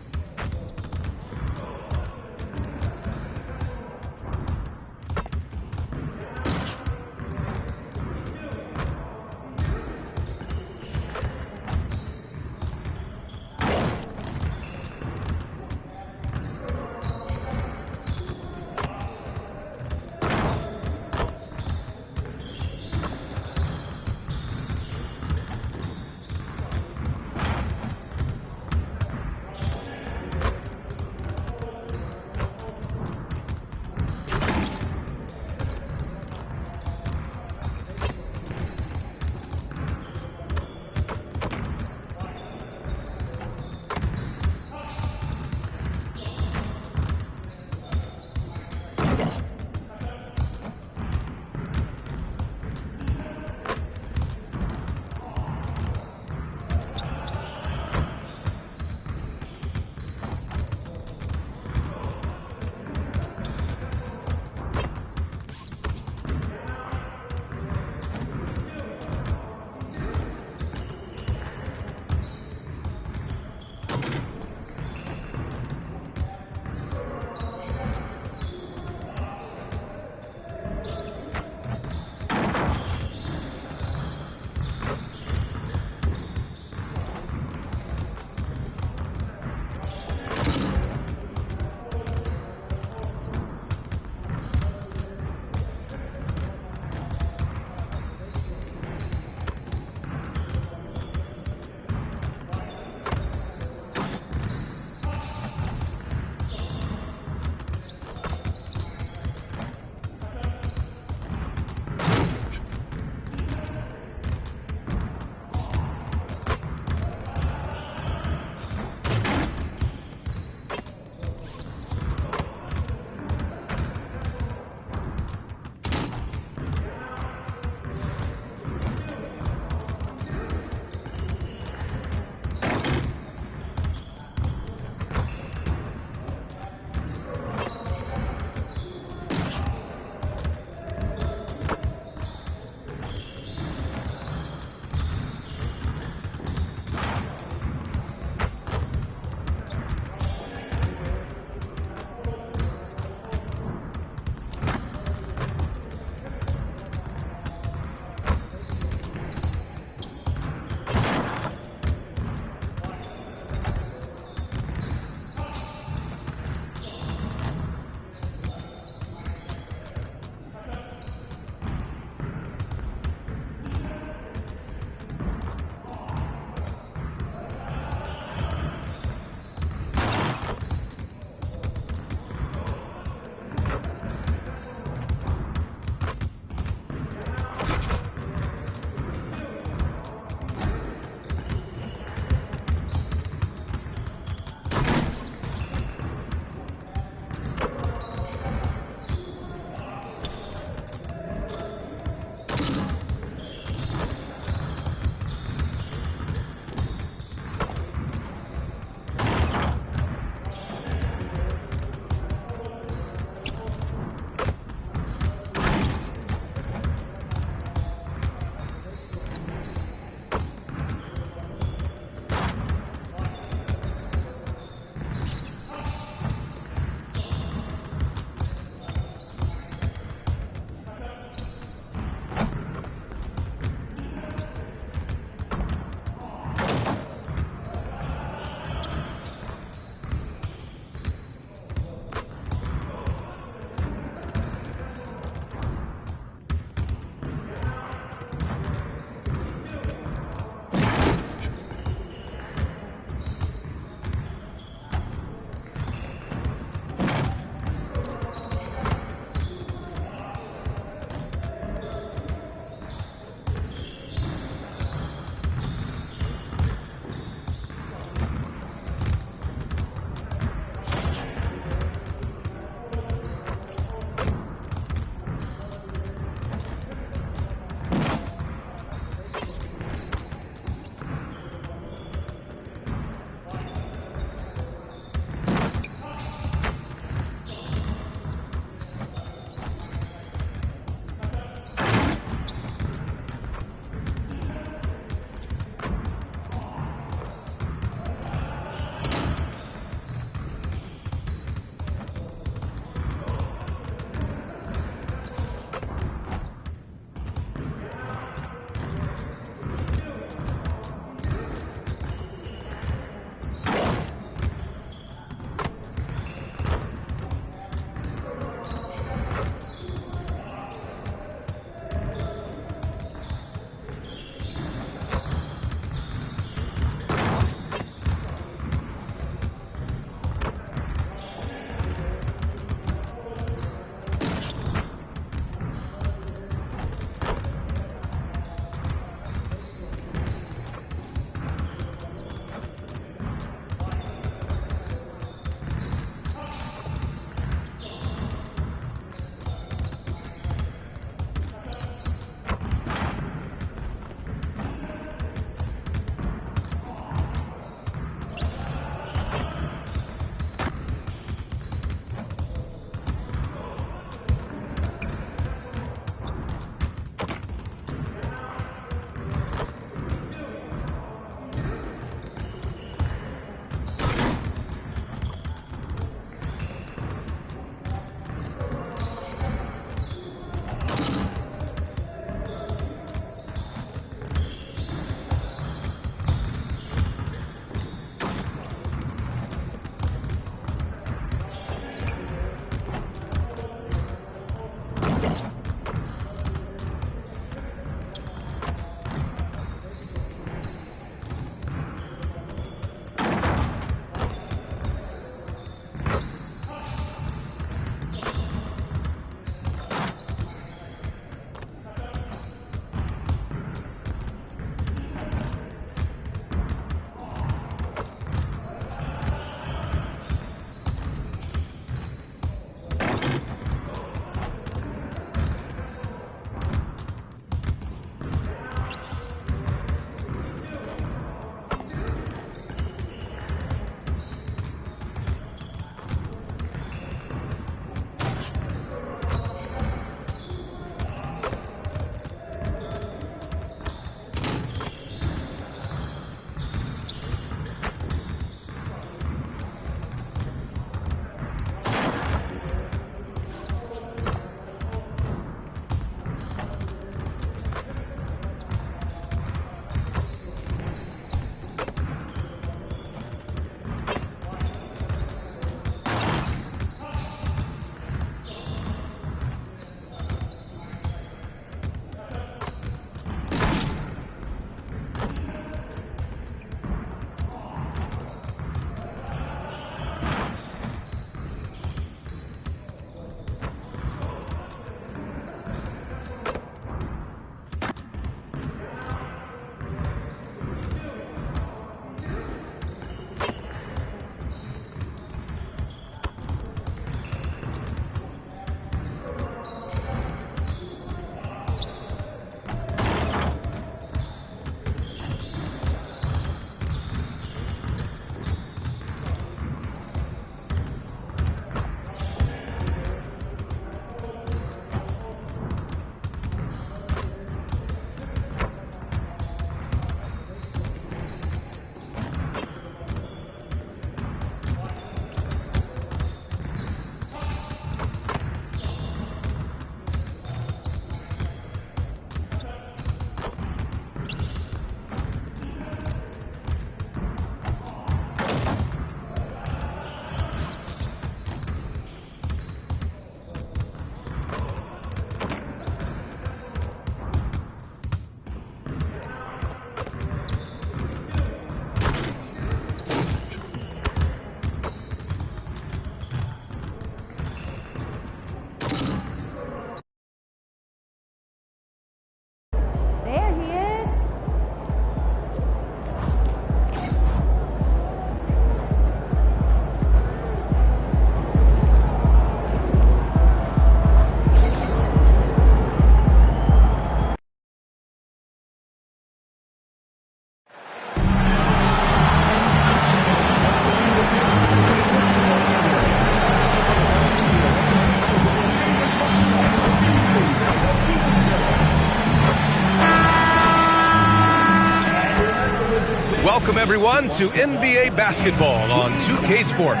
everyone, to NBA basketball on 2K Sports.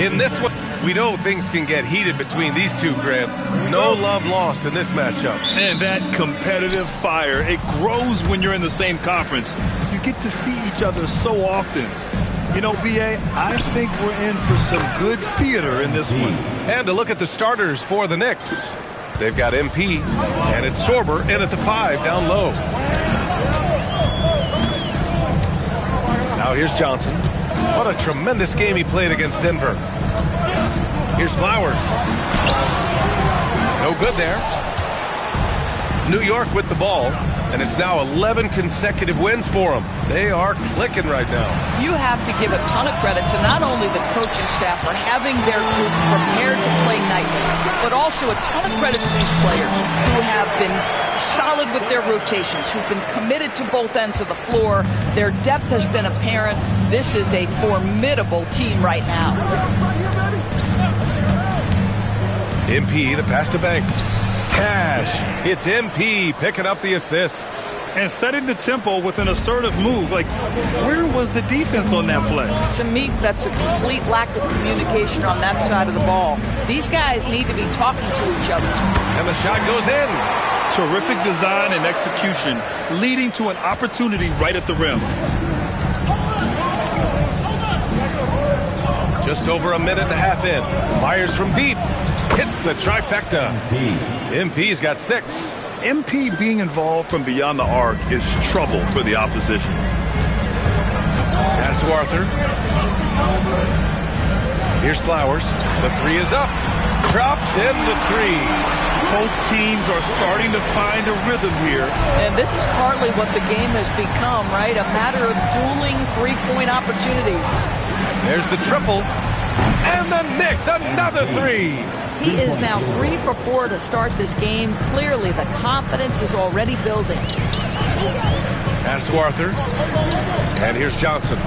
In this one, we know things can get heated between these two, Grant. No love lost in this matchup. And that competitive fire, it grows when you're in the same conference. You get to see each other so often. You know, B.A., I think we're in for some good theater in this one. And to look at the starters for the Knicks. They've got MP, and it's Sorber in at the 5 down low. Now here's Johnson. What a tremendous game he played against Denver. Here's Flowers. No good there. New York with the ball, and it's now 11 consecutive wins for them. They are clicking right now. You have to give a ton of credit to not only the coaching staff for having their group prepared to play nightly, but also a ton of credit to these players who have been solid with their rotations, who've been committed to both ends of the floor. Their depth has been apparent. This is a formidable team right now. MP, the pass to Banks. Cash. It's MP picking up the assist. And setting the tempo with an assertive move. Like, where was the defense on that play? To me, that's a complete lack of communication on that side of the ball. These guys need to be talking to each other. And the shot goes in. Terrific design and execution, leading to an opportunity right at the rim. Just over a minute and a half in. Fires from deep. Hits the trifecta. MP's got 6. MP being involved from beyond the arc is trouble for the opposition. Pass to Arthur. Here's Flowers. The 3 is up. Drops in the 3. Both teams are starting to find a rhythm here. And this is partly what the game has become, right? A matter of dueling three-point opportunities. There's the triple. And the Knicks, another 3. He is now 3 for 4 to start this game. Clearly, the confidence is already building. Pass to Arthur. And here's Johnson.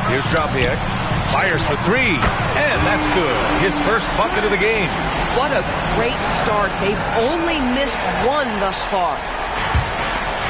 Here's Dropiak. Fires for 3. And that's good. His first bucket of the game. What a great start. They've only missed 1 thus far.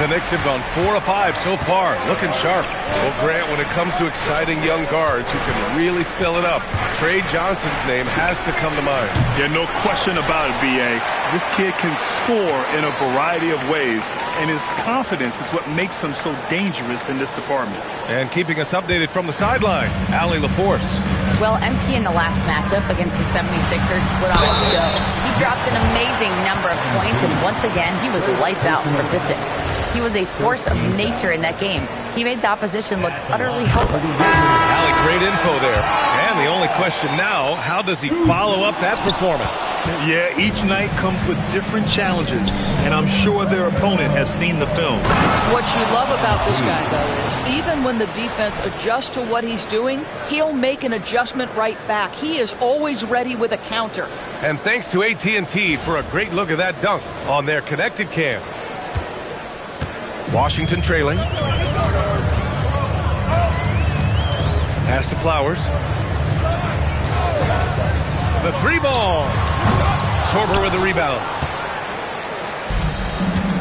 The Knicks have gone 4 of 5 so far, looking sharp. Well, Grant, when it comes to exciting young guards who can really fill it up, Trey Johnson's name has to come to mind. Yeah, no question about it, B.A. This kid can score in a variety of ways, and his confidence is what makes him so dangerous in this department. And keeping us updated from the sideline, Allie LaForce. Well, MP in the last matchup against the 76ers put on a show. He dropped an amazing number of points, and once again, he was lights out from distance. He was a force of nature in that game. He made the opposition look utterly helpless. Allie, great info there. And the only question now, how does he follow up that performance? Yeah, each night comes with different challenges, and I'm sure their opponent has seen the film. What you love about this guy, though, is even when the defense adjusts to what he's doing, he'll make an adjustment right back. He is always ready with a counter. And thanks to AT&T for a great look at that dunk on their connected cam. Washington trailing. Pass to Flowers. The 3 ball. Sorber with the rebound.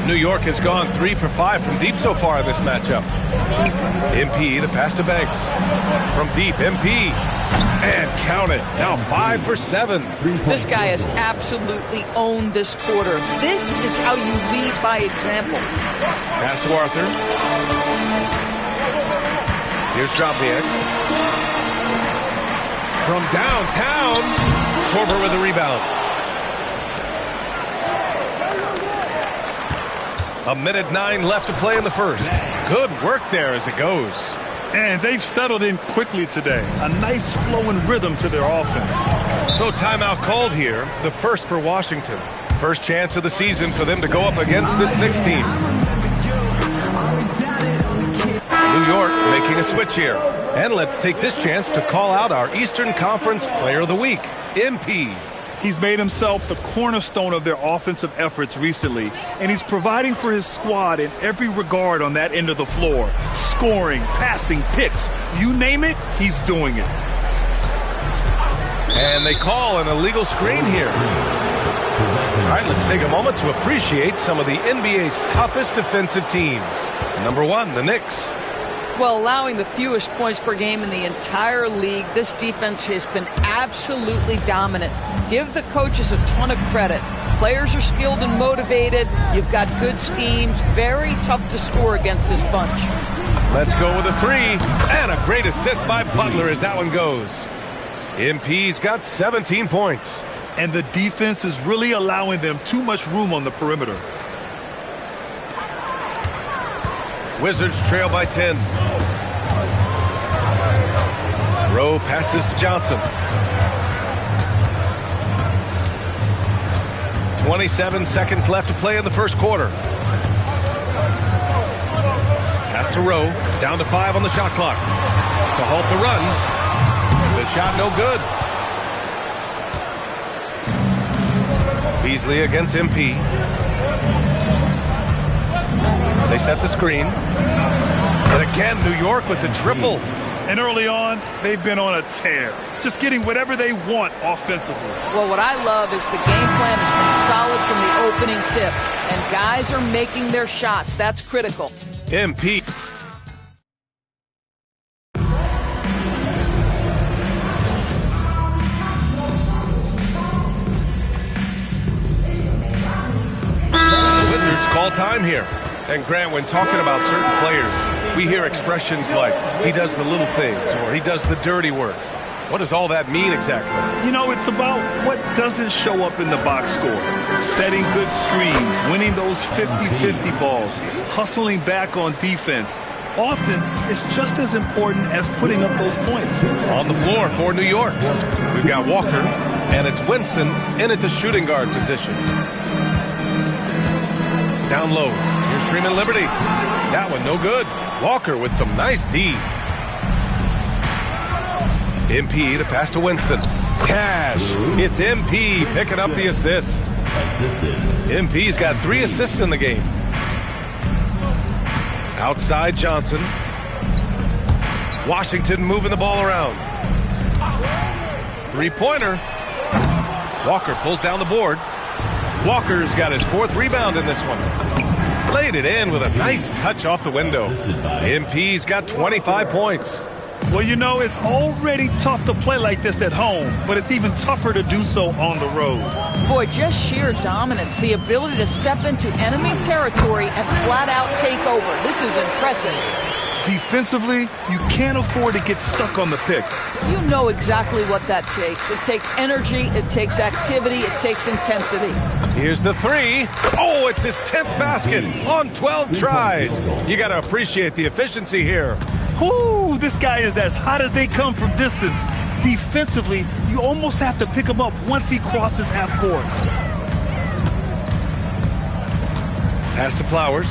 New York has gone 3 for 5 from deep so far in this matchup. MP, the pass to Banks. From deep, MP. And count it. Now 5 for 7. This guy has absolutely owned this quarter. This is how you lead by example. Pass to Arthur. Here's Dropiak. From downtown, Sorber with the rebound. A minute 9 left to play in the first. Good work there as it goes. And they've settled in quickly today. A nice flowing rhythm to their offense. So timeout called here, the first for Washington. First chance of the season for them to go up against this Knicks team. New York making a switch here. And let's take this chance to call out our Eastern Conference Player of the Week, MP. He's made himself the cornerstone of their offensive efforts recently, and he's providing for his squad in every regard on that end of the floor. Scoring, passing, picks, you name it, he's doing it. And they call an illegal screen here. All right, let's take a moment to appreciate some of the NBA's toughest defensive teams. Number 1, the Knicks. Well, allowing the fewest points per game in the entire league, this defense has been absolutely dominant. Give the coaches a ton of credit. Players are skilled and motivated. You've got good schemes. Very tough to score against this bunch. Let's go with a three. And a great assist by Butler as that one goes. MP's got 17 points. And the defense is really allowing them too much room on the perimeter. Wizards trail by 10. Rowe passes to Johnson. 27 seconds left to play in the first quarter. Pass to Rowe. Down to 5 on the shot clock. To halt the run. The shot no good. Beasley against MP. They set the screen. And again, New York with the triple. And early on, they've been on a tear. Just getting whatever they want offensively. Well, what I love is the game plan has been solid from the opening tip. And guys are making their shots. That's critical. MP. Wizards call time here. And Grant, when talking about certain players, we hear expressions like, he does the little things, or he does the dirty work. What does all that mean exactly? You know, it's about what doesn't show up in the box score. Setting good screens, winning those 50-50 balls, hustling back on defense. Often, it's just as important as putting up those points. On the floor for New York, we've got Walker, and it's Winston in at the shooting guard position. Down low. Here's Freeman Liberty. That one no good. Walker with some nice D. MP, the pass to Winston. Cash. It's MP picking up the assist. MP's got 3 assists in the game. Outside Johnson. Washington moving the ball around. 3-pointer. Walker pulls down the board. Walker's got his 4th rebound in this one. Laid it in with a nice touch off the window. MP's got 25 points. Well, you know, it's already tough to play like this at home, but it's even tougher to do so on the road. Boy, just sheer dominance, the ability to step into enemy territory and flat out take over. This is impressive. Defensively, you can't afford to get stuck on the pick. You know exactly what that takes. It takes energy, it takes activity, it takes intensity. Here's the 3. Oh, it's his 10th basket on 12 tries. You got to appreciate the efficiency here. Whoo, this guy is as hot as they come from distance. Defensively, you almost have to pick him up once he crosses half court. Pass to Flowers.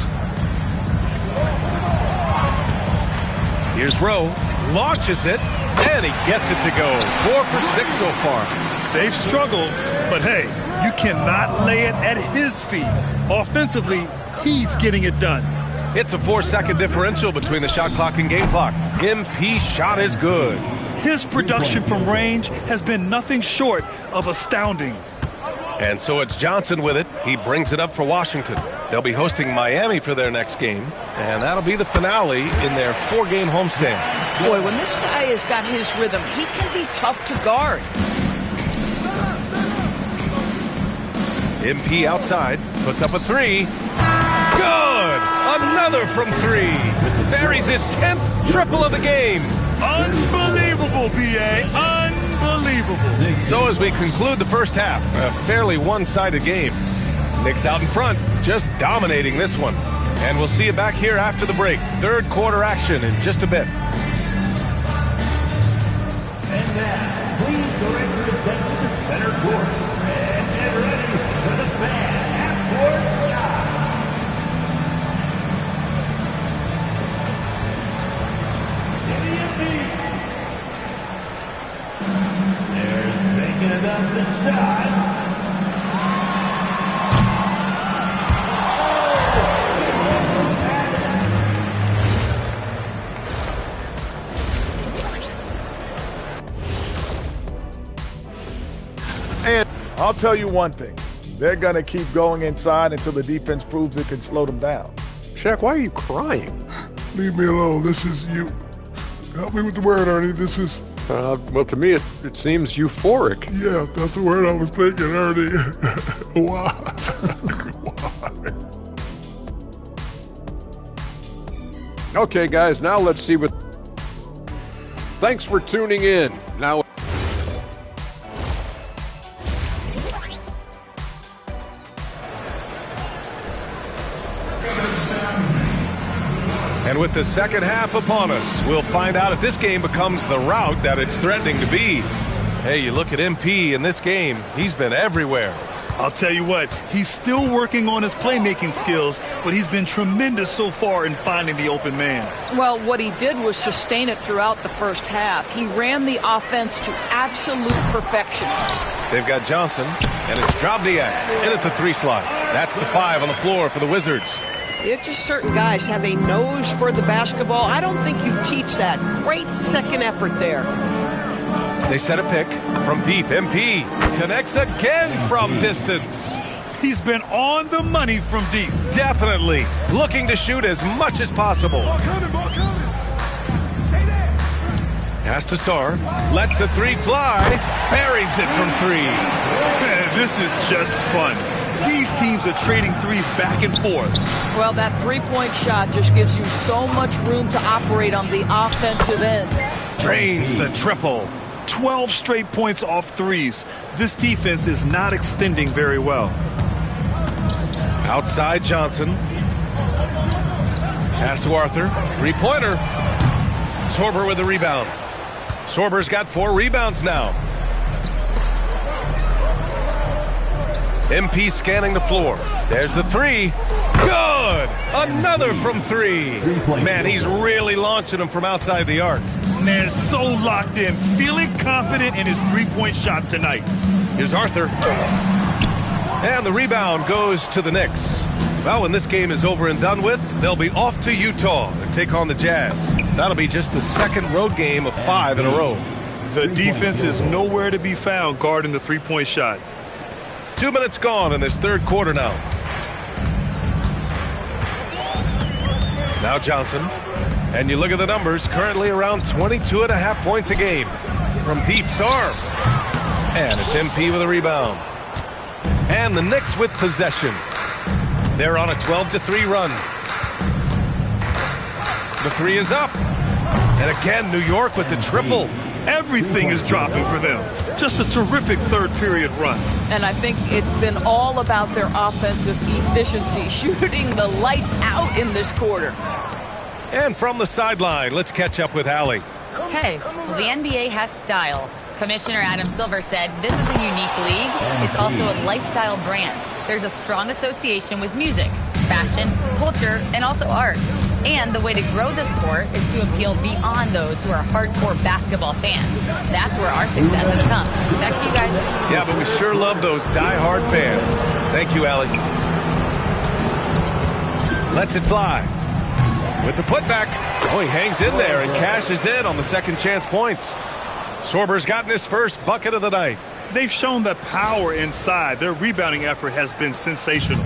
Here's Rowe, launches it, and he gets it to go. 4 for 6 so far. They've struggled, but hey, you cannot lay it at his feet. Offensively, he's getting it done. It's a 4-second differential between the shot clock and game clock. MP shot is good. His production from range has been nothing short of astounding. And so it's Johnson with it. He brings it up for Washington. They'll be hosting Miami for their next game, and that'll be the finale in their 4-game homestand. Boy, when this guy has got his rhythm, he can be tough to guard. MP outside, puts up a 3. Good! Another from 3. Buries his 10th triple of the game. Unbelievable, B.A. Unbelievable. So as we conclude the first half, a fairly one-sided game. Knicks out in front, just dominating this one. And we'll see you back here after the break. 3rd quarter action in just a bit. And now, please direct your attention to center court. And get ready for the fan half-court shot. They're thinking about the shot. And I'll tell you one thing. They're going to keep going inside until the defense proves it can slow them down. Shaq, why are you crying? Leave me alone. This is you. Help me with the word, Ernie. This is... well, to me, it seems euphoric. Yeah, that's the word I was thinking, Ernie. Why? Why? Okay, guys, now let's see what... Thanks for tuning in. Now... And with the second half upon us, we'll find out if this game becomes the rout that it's threatening to be. Hey, you look at MP in this game, he's been everywhere. I'll tell you what, he's still working on his playmaking skills, but he's been tremendous so far in finding the open man. Well, what he did was sustain it throughout the first half. He ran the offense to absolute perfection. They've got Johnson, and it's Drobniak in at the 3 slot. That's the 5 on the floor for the Wizards. It's just certain guys have a nose for the basketball. I don't think you teach that. Great second effort there. They set a pick from deep. MP connects again from distance. He's been on the money from deep. Definitely looking to shoot as much as possible. Ball coming, ball coming. Pass to Sar. Lets the 3 fly. Buries it from 3. Man, this is just fun. These teams are trading threes back and forth. Well, that three-point shot just gives you so much room to operate on the offensive end. Drains the triple. 12 straight points off threes. This defense is not extending very well. Outside Johnson. Pass to Arthur. 3-pointer. Sorber with the rebound. Sorber's got 4 rebounds now. MP scanning the floor. There's the 3. Good! Another from 3. Man, he's really launching them from outside the arc. Man, so locked in, feeling confident in his three-point shot tonight. Here's Arthur. And the rebound goes to the Knicks. Well, when this game is over and done with, they'll be off to Utah and take on the Jazz. That'll be just the second road game of 5 in a row. The defense is nowhere to be found guarding the three-point shot. 2 minutes gone in this third quarter now. Now Johnson. And you look at the numbers, currently around 22.5 points a game. From deep, Sar. And it's MP with a rebound. And the Knicks with possession. They're on a 12-3 run. The 3 is up. And again, New York with the triple. Everything is dropping for them. Just a terrific third period run. And I think it's been all about their offensive efficiency, shooting the lights out in this quarter. And from the sideline, let's catch up with Allie. Hey, well, the NBA has style. Commissioner Adam Silver said this is a unique league. It's also a lifestyle brand. There's a strong association with music, fashion, culture, and also art. And the way to grow the sport is to appeal beyond those who are hardcore basketball fans. That's where our success has come. Back to you guys. Yeah, but we sure love those die-hard fans. Thank you, Allie. Lets it fly. With the putback. Oh, he hangs in there and cashes in on the second chance points. Sorber's gotten his first bucket of the night. They've shown the power inside. Their rebounding effort has been sensational.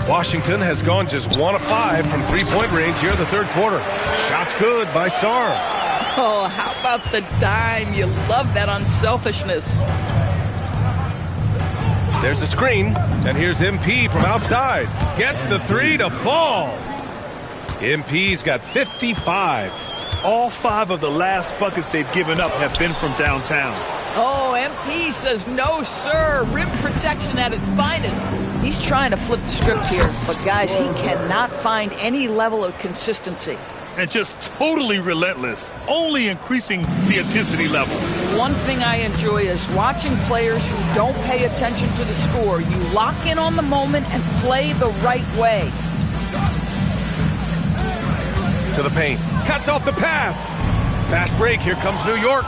Washington has gone just 1 of 5 from three-point range here in the third quarter. Shots good by Sar. Oh, how about the dime? You love that unselfishness. There's a screen, and here's MP from outside. Gets the 3 to fall. MP's got 55. All 5 of the last buckets they've given up have been from downtown. Oh, MP says no, sir. Rim protection at its finest. He's trying to flip the script here, but guys, he cannot find any level of consistency. And just totally relentless, only increasing the intensity level. One thing I enjoy is watching players who don't pay attention to the score. You lock in on the moment and play the right way. To the paint. Cuts off the pass. Fast break. Here comes New York.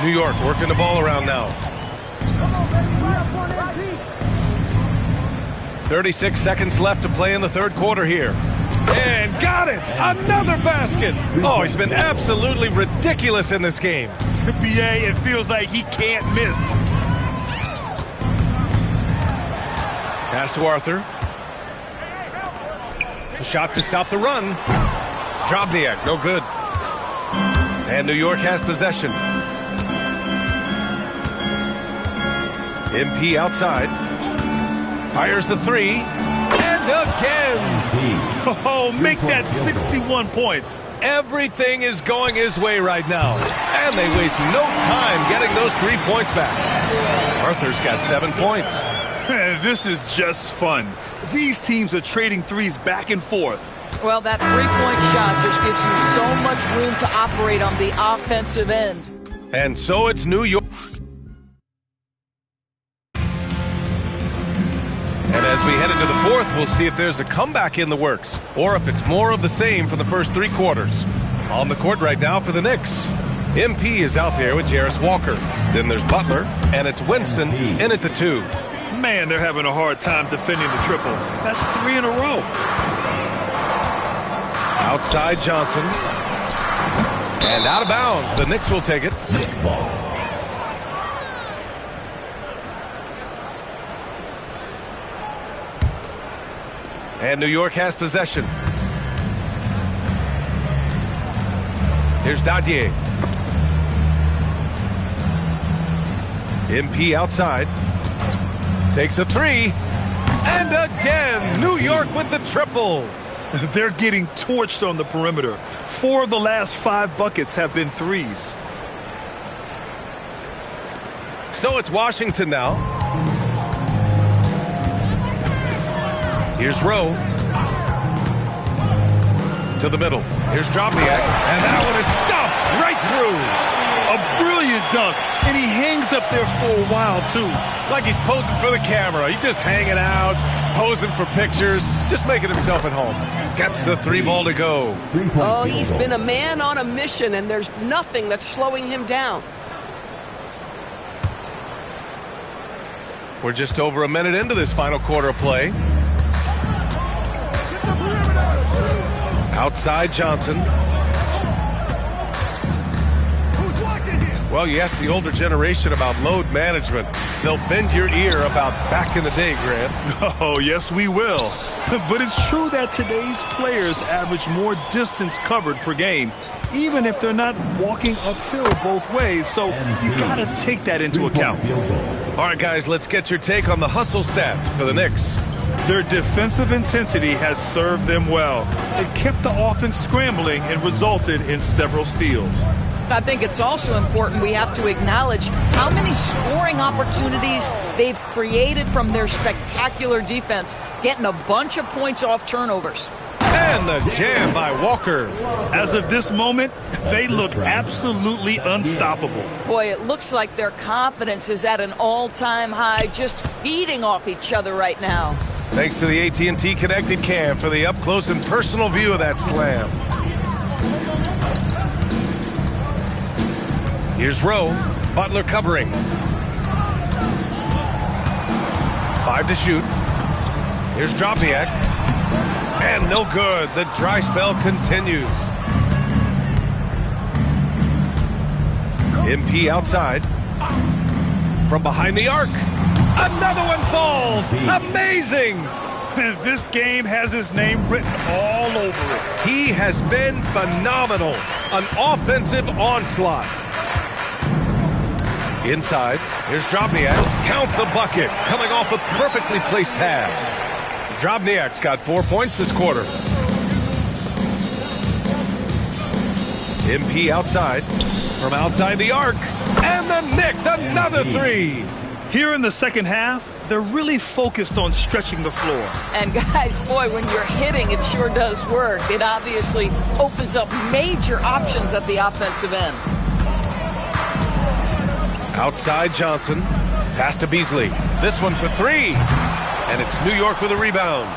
New York working the ball around now. 36 seconds left to play in the third quarter here. And got it! Another basket! Oh, he's been absolutely ridiculous in this game. BA, it feels like he can't miss. Pass to Arthur. A shot to stop the run. Drobniak, no good. And New York has possession. MP outside. Fires the three. And again. Oh, make that 61 points. Everything is going his way right now. And they waste no time getting those 3 points back. Arthur's got 7 points. This is just fun. These teams are trading threes back and forth. Well, that three-point shot just gives you so much room to operate on the offensive end. And so it's New York. And as we head into the fourth, we'll see if there's a comeback in the works or if it's more of the same for the first 3 quarters. On the court right now for the Knicks, MP is out there with Jarris Walker. Then there's Butler, and it's Winston in at the 2. Man, they're having a hard time defending the triple. That's 3 in a row. Outside Johnson. And out of bounds. The Knicks will take it. And New York has possession. Here's Dadier. MP outside. Takes a 3. And again, New York with the triple. They're getting torched on the perimeter. 4 of the last 5 buckets have been threes. So it's Washington now. Here's Rowe. To the middle. Here's Drobniak. And that one is stuffed right through. A brilliant dunk. And he hangs up there for a while, too. Like he's posing for the camera. He's just hanging out, posing for pictures, just making himself at home. Gets the 3 ball to go. Oh, he's been a man on a mission, and there's nothing that's slowing him down. We're just over a minute into this final quarter of play. Outside Johnson. Well, you ask the older generation about load management. They'll bend your ear about back in the day, Grant. Oh, yes, we will. But it's true that today's players average more distance covered per game, even if they're not walking uphill both ways. So you got to take that into account. All right, guys, let's get your take on the hustle stats for the Knicks. Their defensive intensity has served them well. It kept the offense scrambling and resulted in several steals. I think it's also important we have to acknowledge how many scoring opportunities they've created from their spectacular defense, getting a bunch of points off turnovers. And the jam by Walker. As of this moment, they look absolutely unstoppable. Boy, it looks like their confidence is at an all-time high, just feeding off each other right now. Thanks to the AT&T Connected Cam for the up-close and personal view of that slam. Here's Rowe. Butler covering. 5 to shoot. Here's Drobniak. And no good. The dry spell continues. MP outside. From behind the arc. Another one falls. Amazing. This game has his name written all over it. He has been phenomenal. An offensive onslaught. Inside, here's Drobniak. Count the bucket. Coming off a perfectly placed pass. Drobniak's got 4 points this quarter. MP outside. From outside the arc. And the Knicks, another 3. Here in the second half, they're really focused on stretching the floor. And guys, boy, when you're hitting, it sure does work. It obviously opens up major options at the offensive end. Outside Johnson. Pass to Beasley. This one for 3. And it's New York with a rebound.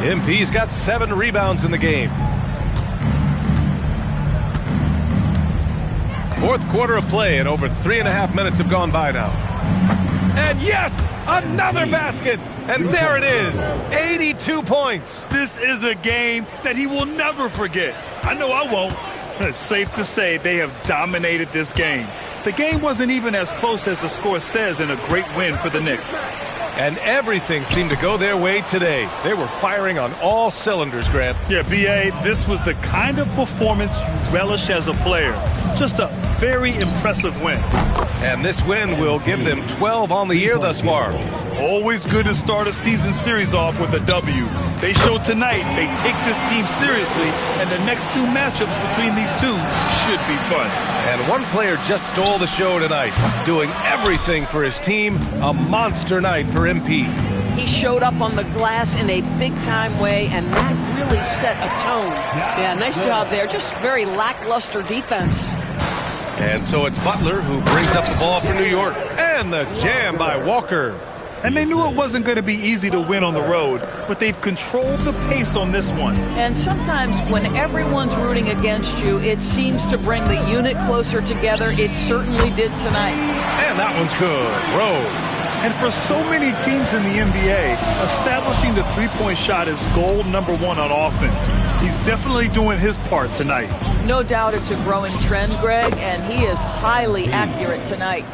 MP's got 7 rebounds in the game. Fourth quarter of play, and over 3.5 minutes have gone by now. And yes, another basket. And there it is, 82 points. This is a game that he will never forget. I know I won't. It's safe to say they have dominated this game. The game wasn't even as close as the score says in a great win for the Knicks. And everything seemed to go their way today. They were firing on all cylinders, Grant. Yeah, B.A., this was the kind of performance you relish as a player. Just a very impressive win. And this win will give them 12 on the year thus far. Always good to start a season series off with a W. They showed tonight they take this team seriously, and the next two matchups between these two should be fun. And one player just stole the show tonight, doing everything for his team. A monster night for MP. He showed up on the glass in a big-time way, and that really set a tone. Yeah, nice job there. Just very lackluster defense. And so it's Butler who brings up the ball for New York. And the jam by Walker. And they knew it wasn't going to be easy to win on the road, but they've controlled the pace on this one. And sometimes when everyone's rooting against you, it seems to bring the unit closer together. It certainly did tonight. And that one's good. Rowe. And for so many teams in the NBA, establishing the three-point shot is goal number one on offense. He's definitely doing his part tonight. No doubt it's a growing trend, Greg, and he is highly accurate tonight.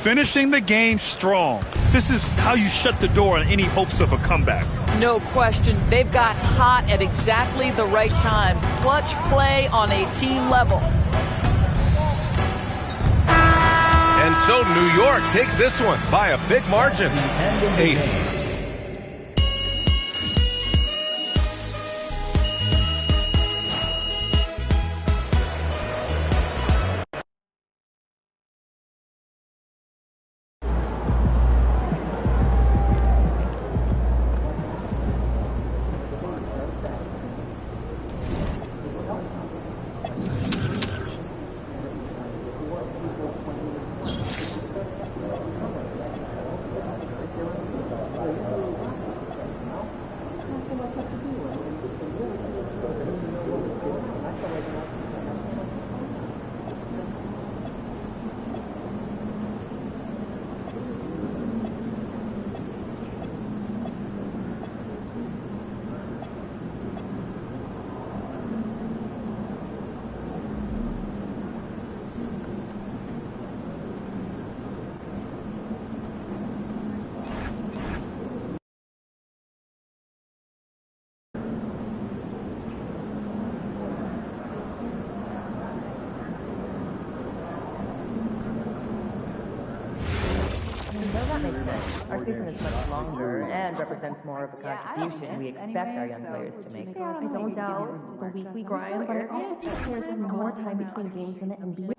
Finishing the game strong. This is how you shut the door on any hopes of a comeback. No question. They've got hot at exactly the right time. Clutch play on a team level. And so New York takes this one by a big margin. Ace. Our season is much longer and represents more of a contribution we expect our young players to make. I don't doubt the weekly grind, but it also takes players have more time between games than the NBA.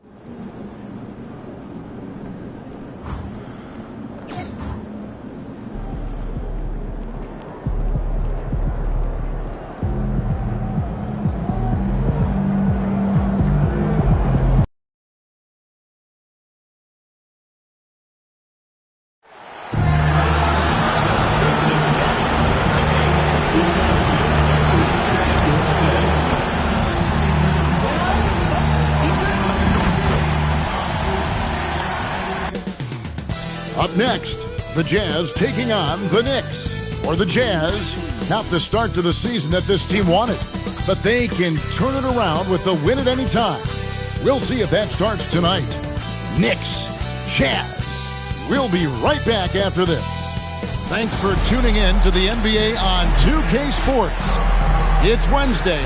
Up next, the Jazz taking on the Knicks. For the Jazz, not the start to the season that this team wanted, but they can turn it around with the win at any time. We'll see if that starts tonight. Knicks, Jazz. We'll be right back after this. Thanks for tuning in to the NBA on 2K Sports. It's Wednesday,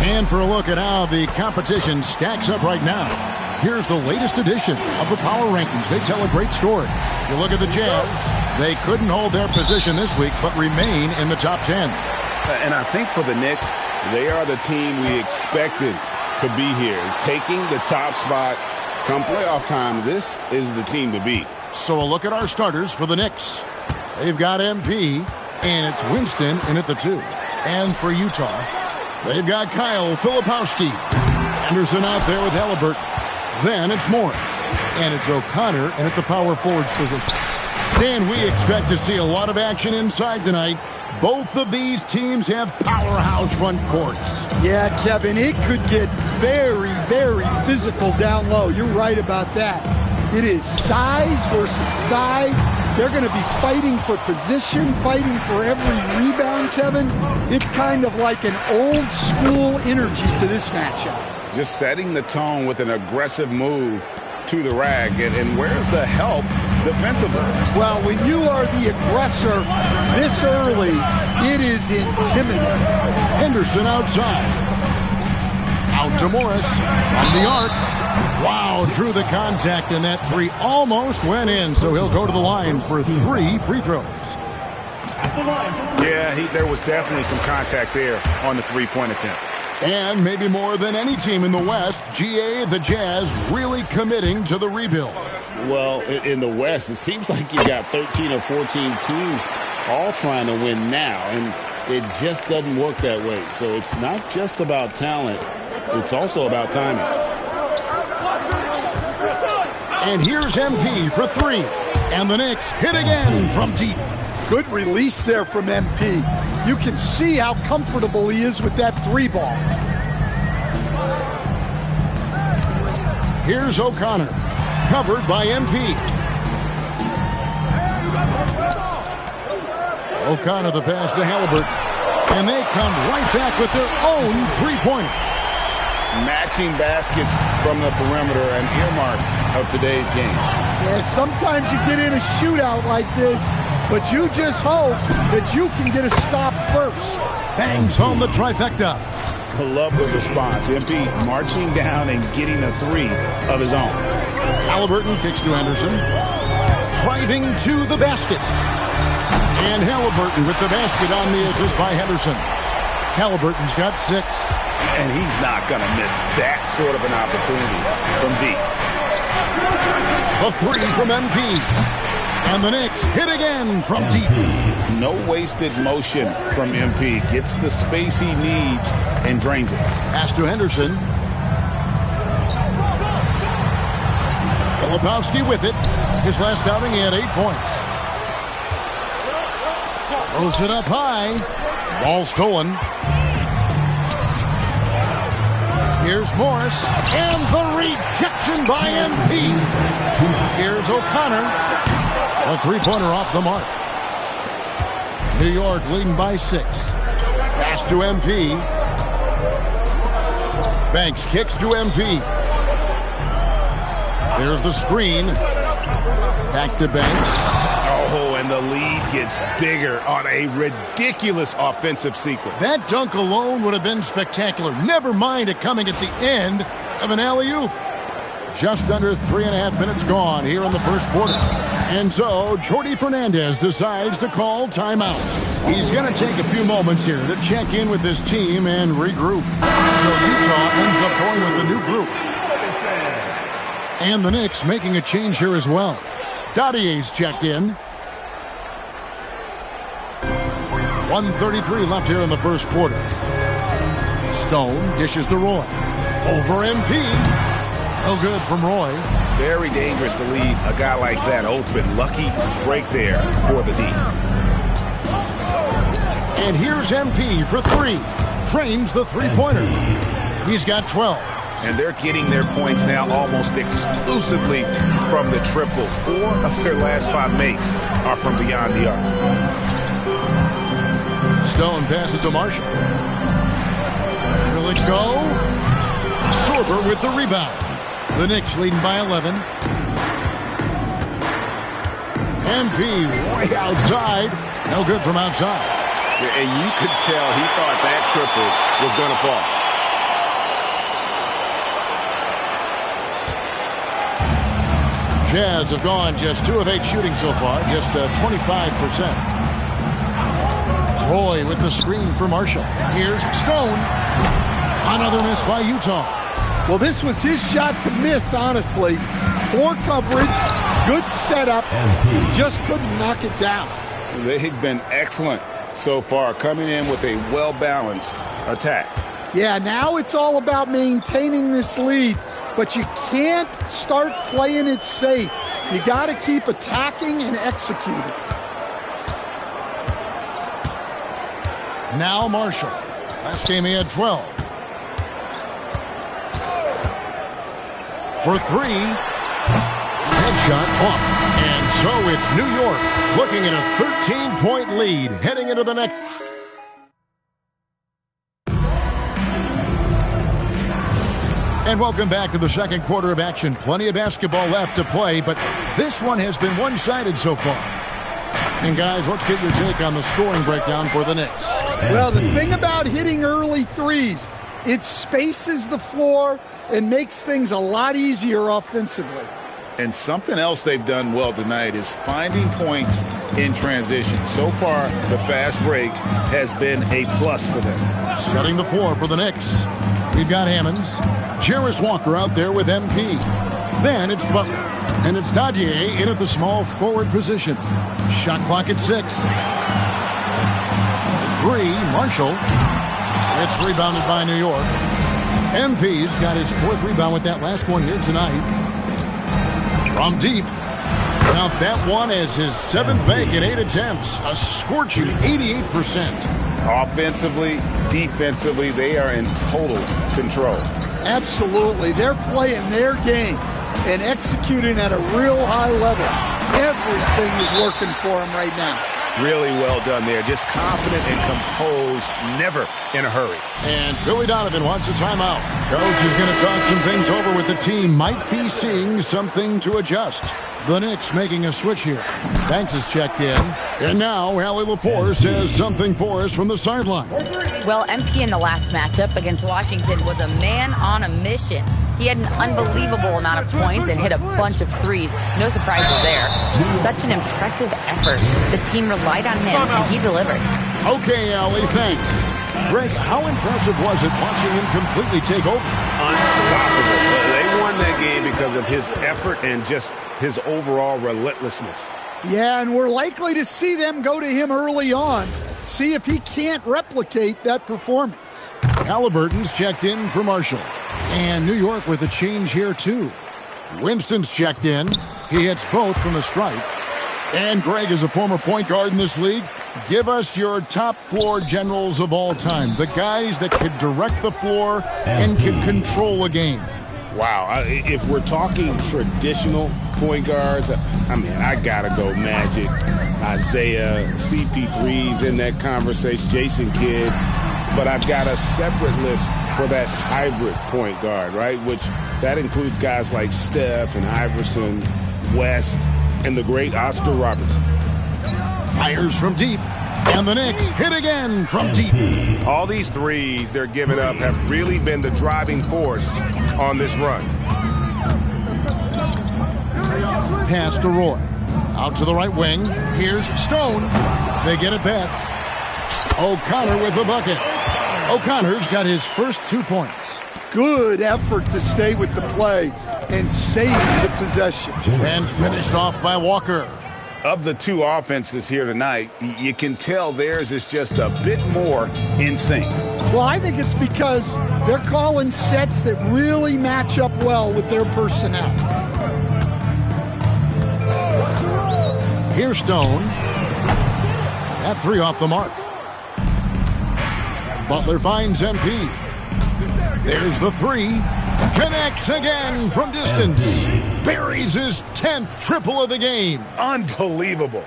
and for a look at how the competition stacks up right now, here's the latest edition of the Power Rankings. They tell a great story. You look at the Jazz, they couldn't hold their position this week, but remain in the top 10. And I think for the Knicks, they are the team we expected to be here. Taking the top spot come playoff time, this is the team to beat. So a look at our starters for the Knicks. They've got MP, and it's Winston in at the 2. And for Utah, they've got Kyle Filipowski. Anderson out there with Halliburton. Then it's Morris, and it's O'Connor in at the power forwards position. Stan, we expect to see a lot of action inside tonight. Both of these teams have powerhouse front courts. Yeah, Kevin, it could get very, very physical down low. You're right about that. It is size versus size. They're going to be fighting for position, fighting for every rebound, Kevin. It's kind of like an old school energy to this matchup. Just setting the tone with an aggressive move to the rack. And where's the help defensively. Well, when you are the aggressor this early, it is intimidating. Henderson outside. Out to Morris from the arc. Wow, drew the contact, and that three almost went in, so he'll go to the line for 3 free throws. Yeah, there was definitely some contact there on the three-point attempt. And maybe more than any team in the West, GA, the Jazz, really committing to the rebuild. Well, in the West, it seems like you got 13 or 14 teams all trying to win now, and it just doesn't work that way. So it's not just about talent, it's also about timing. And here's MP for 3. And the Knicks hit again from deep. Good release there from MP. You can see how comfortable he is with that 3 ball. Here's O'Connor, covered by MP. O'Connor the pass to Halliburton. And they come right back with their own three-pointer. Matching baskets from the perimeter, an earmark of today's game. Yeah, sometimes you get in a shootout like this, but you just hope that you can get a stop first. Bangs home the trifecta. I love the response. MP marching down and getting a 3 of his own. Halliburton kicks to Anderson. Driving to the basket. And Halliburton with the basket on the assist by Henderson. Halliburton's got 6. And he's not going to miss that sort of an opportunity from deep. A 3 from MP. And the Knicks hit again from deep. No wasted motion from MP. Gets the space he needs and drains it. Pass to Henderson. Filipowski with it. His last outing, he had 8 points. Throws it up high. Ball stolen. Here's Morris. And the rejection by MP. Here's O'Connor. A three-pointer off the mark. New York leading by 6. Pass to MP. Banks kicks to MP. There's the screen. Back to Banks. Oh, and the lead gets bigger on a ridiculous offensive sequence. That dunk alone would have been spectacular. Never mind it coming at the end of an alley-oop. Just under 3.5 minutes gone here in the first quarter. And so, Jordi Fernandez decides to call timeout. He's going to take a few moments here to check in with his team and regroup. So Utah ends up going with the new group. And the Knicks making a change here as well. Dottier's checked in. 1:33 left here in the first quarter. Stone dishes to Roy. Over MP. No good from Roy. Very dangerous to leave a guy like that open. Lucky break there for the D. And here's MP for 3. Trains the three-pointer. He's got 12. And they're getting their points now almost exclusively from the triple. 4 of their last 5 makes are from beyond the arc. Stone passes to Marshall. Will it go? Sorber with the rebound. The Knicks leading by 11. MP way outside. No good from outside. Yeah, and you could tell he thought that triple was going to fall. Jazz have gone just 2 of 8 shooting so far, just 25%. Roy with the screen for Marshall. Here's Stone. Another miss by Utah. Well, this was his shot to miss, honestly. Poor coverage, good setup. He just couldn't knock it down. They've been excellent so far, coming in with a well-balanced attack. Yeah, now it's all about maintaining this lead. But you can't start playing it safe. You got to keep attacking and executing. Now Marshall. Last game he had 12. For 3. Headshot off. And so it's New York looking at a 13-point lead heading into the next. And welcome back to the second quarter of action. Plenty of basketball left to play, but this one has been one-sided so far. And guys, let's get your take on the scoring breakdown for the Knicks. Well, the thing about hitting early threes, it spaces the floor and makes things a lot easier offensively. And something else they've done well tonight is finding points in transition. So far, the fast break has been a plus for them. Setting the floor for the Knicks. We've got Hammonds. Jarris Walker out there with MP. Then it's Butler. And it's Dadier in at the small forward position. Shot clock at 6. 3, Marshall. It's rebounded by New York. MP's got his 4th rebound with that last one here tonight. From deep. Count that one as his 7th make in 8 attempts. A scorching 88%. Offensively, defensively, they are in total control. Absolutely. They're playing their game and executing at a real high level. Everything is working for them right now. Really well done there. Just confident and composed, never in a hurry. And Billy Donovan wants a timeout. Coach is going to talk some things over with the team. Might be seeing something to adjust. The Knicks making a switch here. Banks is checked in. And now Allie LaForce has something for us from the sideline. Well, MP in the last matchup against Washington was a man on a mission. He had an unbelievable amount of points and hit a bunch of threes. No surprises there. Such an impressive effort. The team relied on him, and he delivered. Okay, Allie, thanks. Greg, how impressive was it watching him completely take over? Unstoppable. They won that game because of his effort and just his overall relentlessness. Yeah, and we're likely to see them go to him early on. See if he can't replicate that performance. Halliburton's checked in for Marshall. And New York with a change here, too. Winston's checked in. He hits both from the stripe. And Greg is a former point guard in this league. Give us your top floor generals of all time. The guys that could direct the floor and can control a game. Wow. If we're talking traditional point guards, I got to go Magic, Isaiah, CP3's in that conversation, Jason Kidd. But I've got a separate list for that hybrid point guard, right? Which that includes guys like Steph and Iverson, West, and the great Oscar Robertson. Fires from deep. And the Knicks hit again from deep. All these threes they're giving up have really been the driving force on this run. Pass to Roy. Out to the right wing. Here's Stone. They get it back. O'Connor with the bucket. O'Connor's got his first 2 points. Good effort to stay with the play and save the possession. And finished off by Walker. Of the two offenses here tonight, you can tell theirs is just a bit more in sync. Well, I think it's because they're calling sets that really match up well with their personnel. Here's Stone. That 3 off the mark. Butler finds MP. There's the 3. Connects again from distance. Buries his 10th triple of the game. Unbelievable.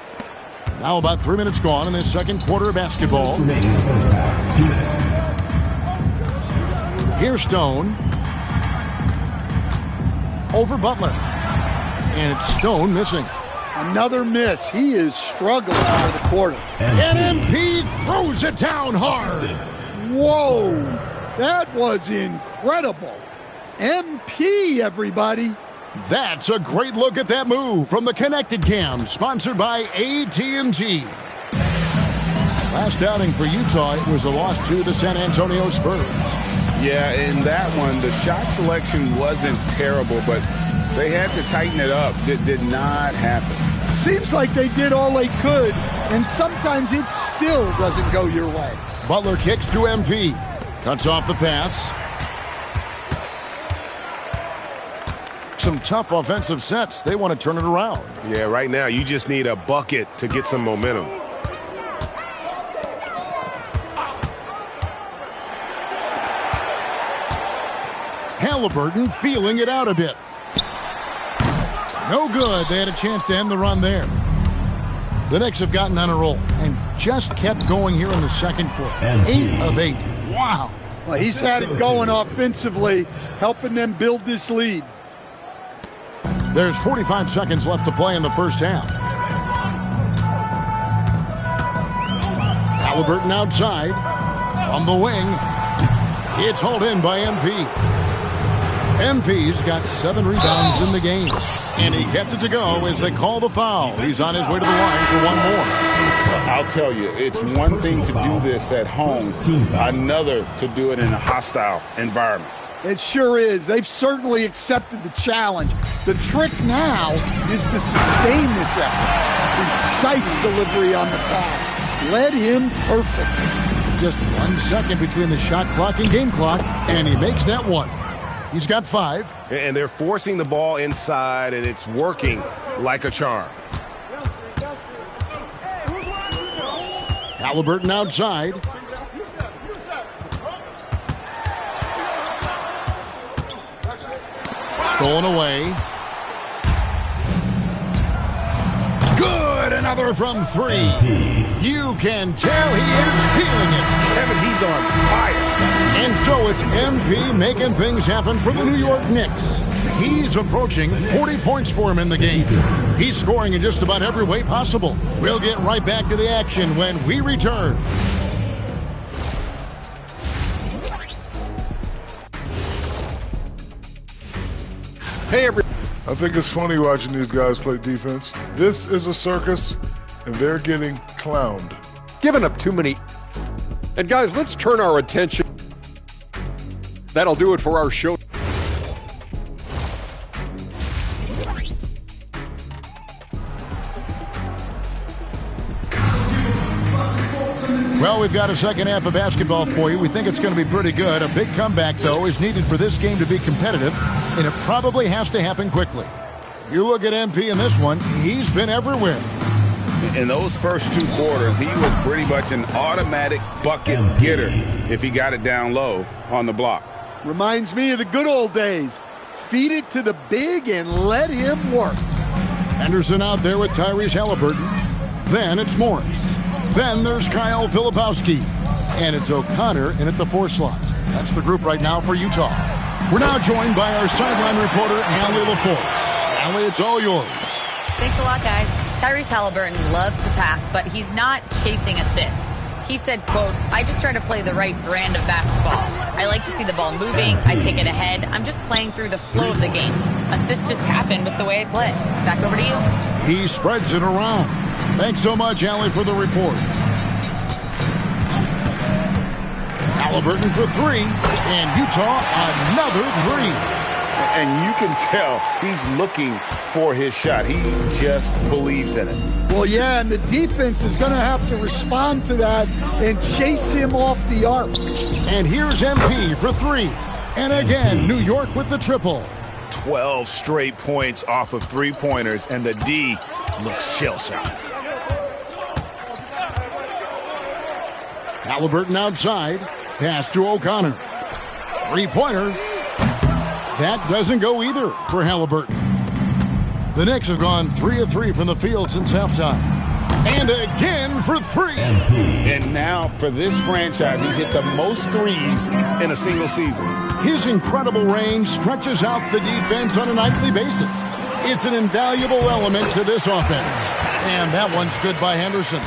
Now about 3 minutes gone in this second quarter of basketball. Here's Stone. Over Butler. And it's Stone missing. Another miss. He is struggling for the quarter. And MP throws it down hard. Whoa. That was incredible. MP, everybody. That's a great look at that move from the Connected Cam, sponsored by AT&T. Last outing for Utah, it was a loss to the San Antonio Spurs. Yeah, in that one, the shot selection wasn't terrible, but they had to tighten it up. It did not happen. Seems like they did all they could, and sometimes it still doesn't go your way. Butler kicks to MP. Cuts off the pass. Some tough offensive sets. They want to turn it around. Yeah, right now you just need a bucket to get some momentum. Halliburton feeling it out a bit. No good. They had a chance to end the run there. The Knicks have gotten on a roll and just kept going here in the second quarter. 8 of 8. Wow. Well, he's had it going offensively, helping them build this lead. There's 45 seconds left to play in the first half. Halliburton outside. From the wing. It's hauled in by MP. MP's got 7 rebounds in the game. And he gets it to go as they call the foul. He's on his way to the line for one more. I'll tell you, it's one thing to do this at home, another to do it in a hostile environment. It sure is. They've certainly accepted the challenge. The trick now is to sustain this effort. Precise delivery on the pass. Led him perfect. Just 1 second between the shot clock and game clock, and he makes that one. He's got 5. And they're forcing the ball inside, and it's working like a charm. Halliburton outside. Stolen away. Good! Another from 3. You can tell he is feeling it. Kevin, he's on fire. And so it's MP making things happen for the New York Knicks. He's approaching 40 points for him in the game. He's scoring in just about every way possible. We'll get right back to the action when we return. Hey, I think it's funny watching these guys play defense. This is a circus, and they're getting clowned. Giving up too many. And guys, let's turn our attention. That'll do it for our show. Well, we've got a second half of basketball for you. We think it's going to be pretty good. A big comeback, though, is needed for this game to be competitive, and it probably has to happen quickly. You look at MP in this one, he's been everywhere. In those first 2 quarters, he was pretty much an automatic bucket getter if he got it down low on the block. Reminds me of the good old days. Feed it to the big and let him work. Henderson out there with Tyrese Halliburton. Then it's Morris. Then there's Kyle Filipowski. And it's O'Connor in at the 4 slot. That's the group right now for Utah. We're now joined by our sideline reporter, Allie LaForce. Allie, it's all yours. Thanks a lot, guys. Tyrese Halliburton loves to pass, but he's not chasing assists. He said, quote, "I just try to play the right brand of basketball. I like to see the ball moving. I kick it ahead. I'm just playing through the flow of the game. Assists just happen with the way I play." Back over to you. He spreads it around. Thanks so much, Allie, for the report. Halliburton for 3, and Utah another 3. And you can tell he's looking for his shot. He just believes in it. Well, yeah, and the defense is going to have to respond to that and chase him off the arc. And here's MP for 3. And again, New York with the triple. 12 straight points off of 3-pointers, and the D looks shell-shocked. Halliburton outside. Pass to O'Connor. 3-pointer. That doesn't go either for Halliburton. The Knicks have gone 3 of 3 from the field since halftime. And again for 3. And now for this franchise, he's hit the most threes in a single season. His incredible range stretches out the defense on a nightly basis. It's an invaluable element to this offense. And that one's good by Henderson.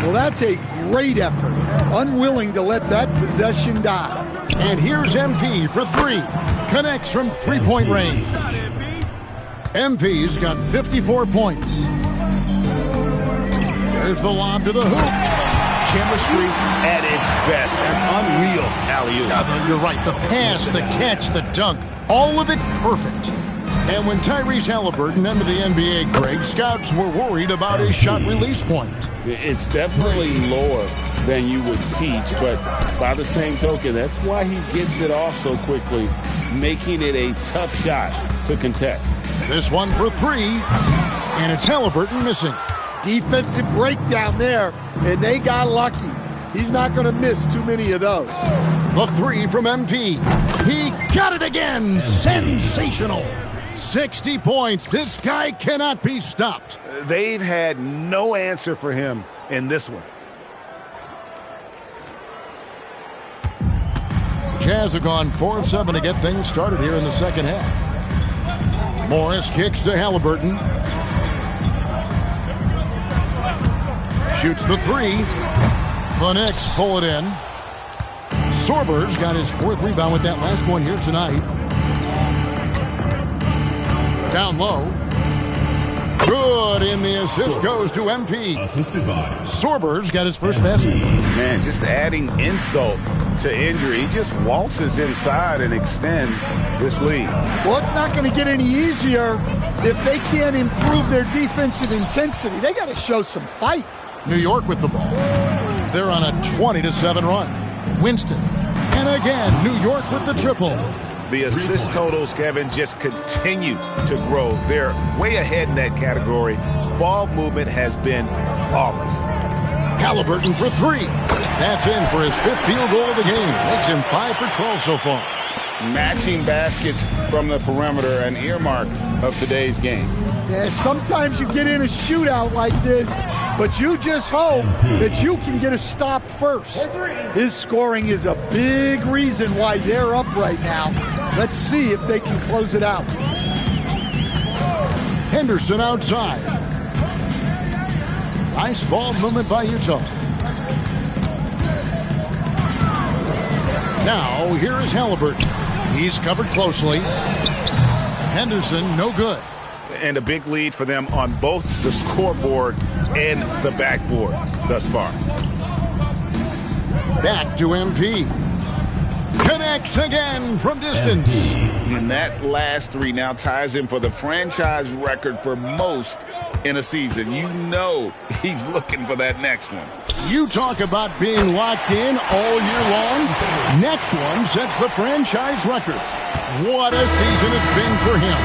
Well, that's a great effort. Unwilling to let that possession die. And here's MP for 3. Connects from 3-point range. MP's got 54 points. There's the lob to the hoop. Chemistry at its best. An unreal alley-oop. You're right. The pass, the catch, the dunk. All of it perfect. And when Tyrese Halliburton entered the NBA, Greg, scouts were worried about his shot release point. It's definitely lower than you would teach, but by the same token, that's why he gets it off so quickly, making it a tough shot to contest. This one for 3, and it's Halliburton missing. Defensive breakdown there, and they got lucky. He's not going to miss too many of those. The 3 from MP. He got it again. Sensational. 60 points. This guy cannot be stopped. They've had no answer for him in this one. Jazz have gone 4 of 7 to get things started here in the second half. Morris kicks to Halliburton. Shoots the 3. The Knicks pull it in. Sorber's got his 4th rebound with that last one here tonight. Down low. Good, and the assist goes to MP. Assisted by Sorber's got his first basket. Man, just adding insult to injury. He just waltzes inside and extends this lead. Well, it's not going to get any easier if they can't improve their defensive intensity. They got to show some fight. New York with the ball. They're on a 20-7 run. Winston. And again, New York with the triple. The assist totals, Kevin, just continue to grow. They're way ahead in that category. Ball movement has been flawless. Halliburton for 3. That's in for his 5th field goal of the game. Makes him 5 for 12 so far. Matching baskets from the perimeter, an earmark of today's game. Yeah, sometimes you get in a shootout like this, but you just hope that you can get a stop first. His scoring is a big reason why they're up right now. Let's see if they can close it out. Henderson outside. Nice ball movement by Utah. Now, here is Halliburton. He's covered closely. Henderson, no good. And a big lead for them on both the scoreboard and the backboard thus far. Back to MP. Connects again from distance. And that last 3 now ties him for the franchise record for most in a season. You know he's looking for that next one. You talk about being locked in all year long. Next one sets the franchise record. What a season it's been for him.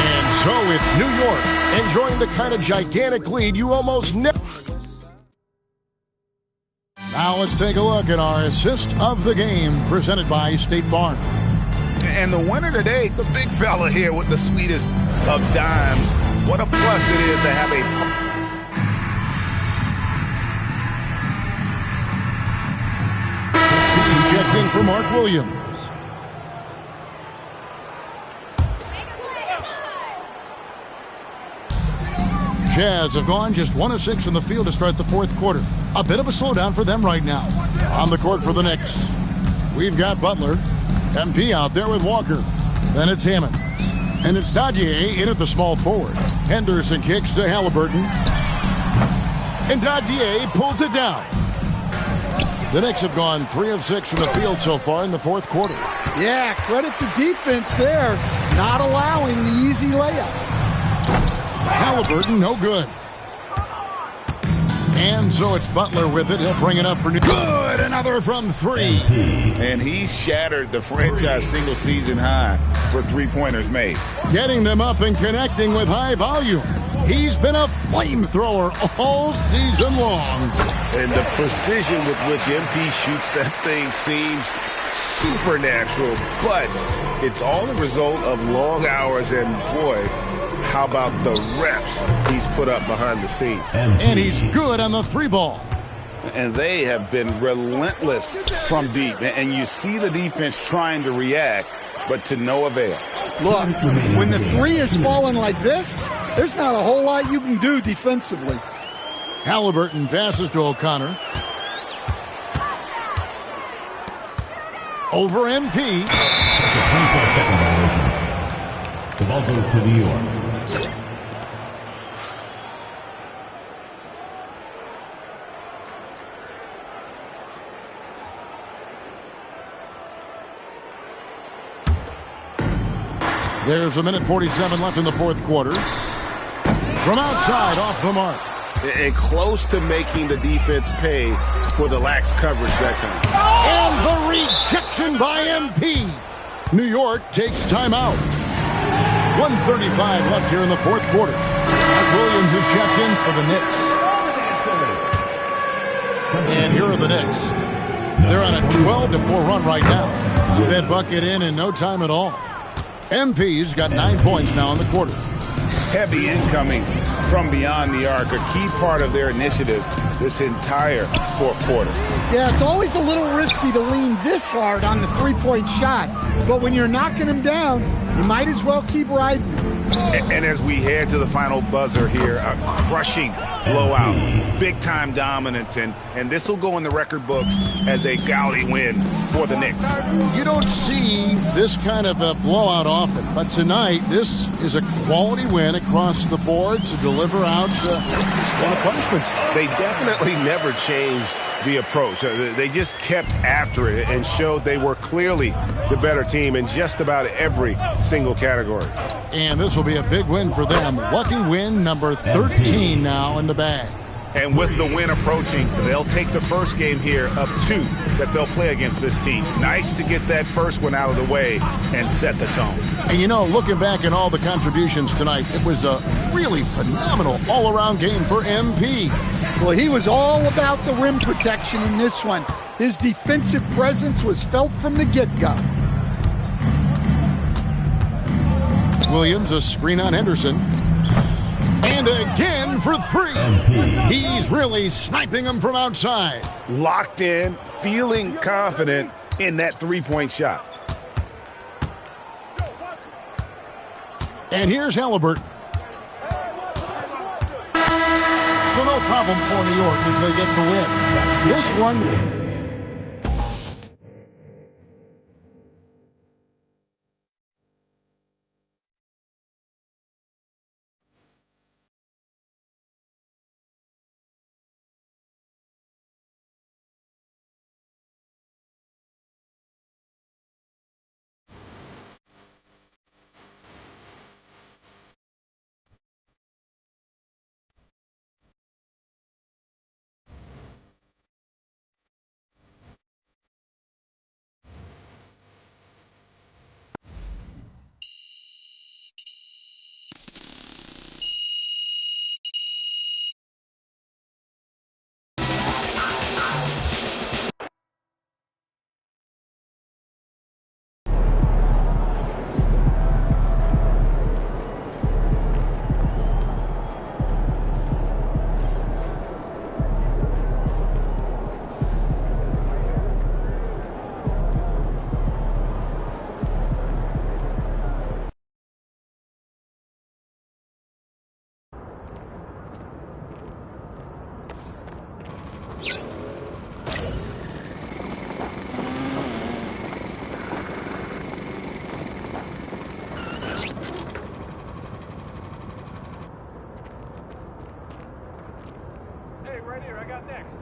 And so it's New York enjoying the kind of gigantic lead you almost never. Now let's take a look at our assist of the game presented by State Farm. And the winner today, the big fella here with the sweetest of dimes. What a plus it is to have a... Checking for Mark Williams. Jazz have gone just 1 of 6 in the field to start the 4th quarter. A bit of a slowdown for them right now. On the court for the Knicks, we've got Butler. MP out there with Walker. Then it's Hammond. And it's Dadier in at the small forward. Henderson kicks to Halliburton. And Dadier pulls it down. The Knicks have gone 3 of 6 from the field so far in the 4th quarter. Yeah, credit the defense there. Not allowing the easy layup. Halliburton, no good. And so it's Butler with it. He'll bring it up for New. Good, another from 3. And he shattered the franchise single season high for 3-pointers made. Getting them up and connecting with high volume. He's been a flamethrower all season long. And the precision with which MP shoots that thing seems supernatural, but it's all the result of long hours and, boy, how about the reps he's put up behind the scenes? And he's good on the 3-ball. And they have been relentless from deep. And you see the defense trying to react, but to no avail. Look, when the 3 is falling like this, there's not a whole lot you can do defensively. Halliburton passes to O'Connor. Over MP. It's a 24-second violation. The ball goes to New York. There's a minute 47 left in the 4th quarter. From outside, off the mark. And close to making the defense pay for the lax coverage that time. And the rejection by MP. New York takes timeout. 1:35 left here in the 4th quarter. Mark Williams is checked in for the Knicks. And here are the Knicks. They're on a 12-4 run right now. Put that bucket in no time at all. MP's got 9 points now in the quarter. Heavy incoming from beyond the arc, a key part of their initiative this entire fourth quarter. Yeah, it's always a little risky to lean this hard on the three-point shot. But when you're knocking him down, you might as well keep riding. And as we head to the final buzzer here, a crushing blowout, big-time dominance, and this will go in the record books as a gaudy win for the Knicks. You don't see this kind of a blowout often, but tonight this is a quality win across the board to deliver out this kind of punishment. They definitely never changed the approach. They just kept after it and showed they were clearly the better team in just about every single category. And this will be a big win for them. Lucky win number 13 now in the bag. And with the win approaching, they'll take the first game here of 2 that they'll play against this team. Nice to get that first one out of the way and set the tone. And you know, looking back at all the contributions tonight, it was a really phenomenal all-around game for MP. Well, he was all about the rim protection in this one. His defensive presence was felt from the get-go. Williams, a screen on Henderson. And again for 3. He's really sniping them from outside. Locked in, feeling confident in that three-point shot. And here's Halliburton. So no problem for New York as they get the win. This one... Hey, right here, I got next.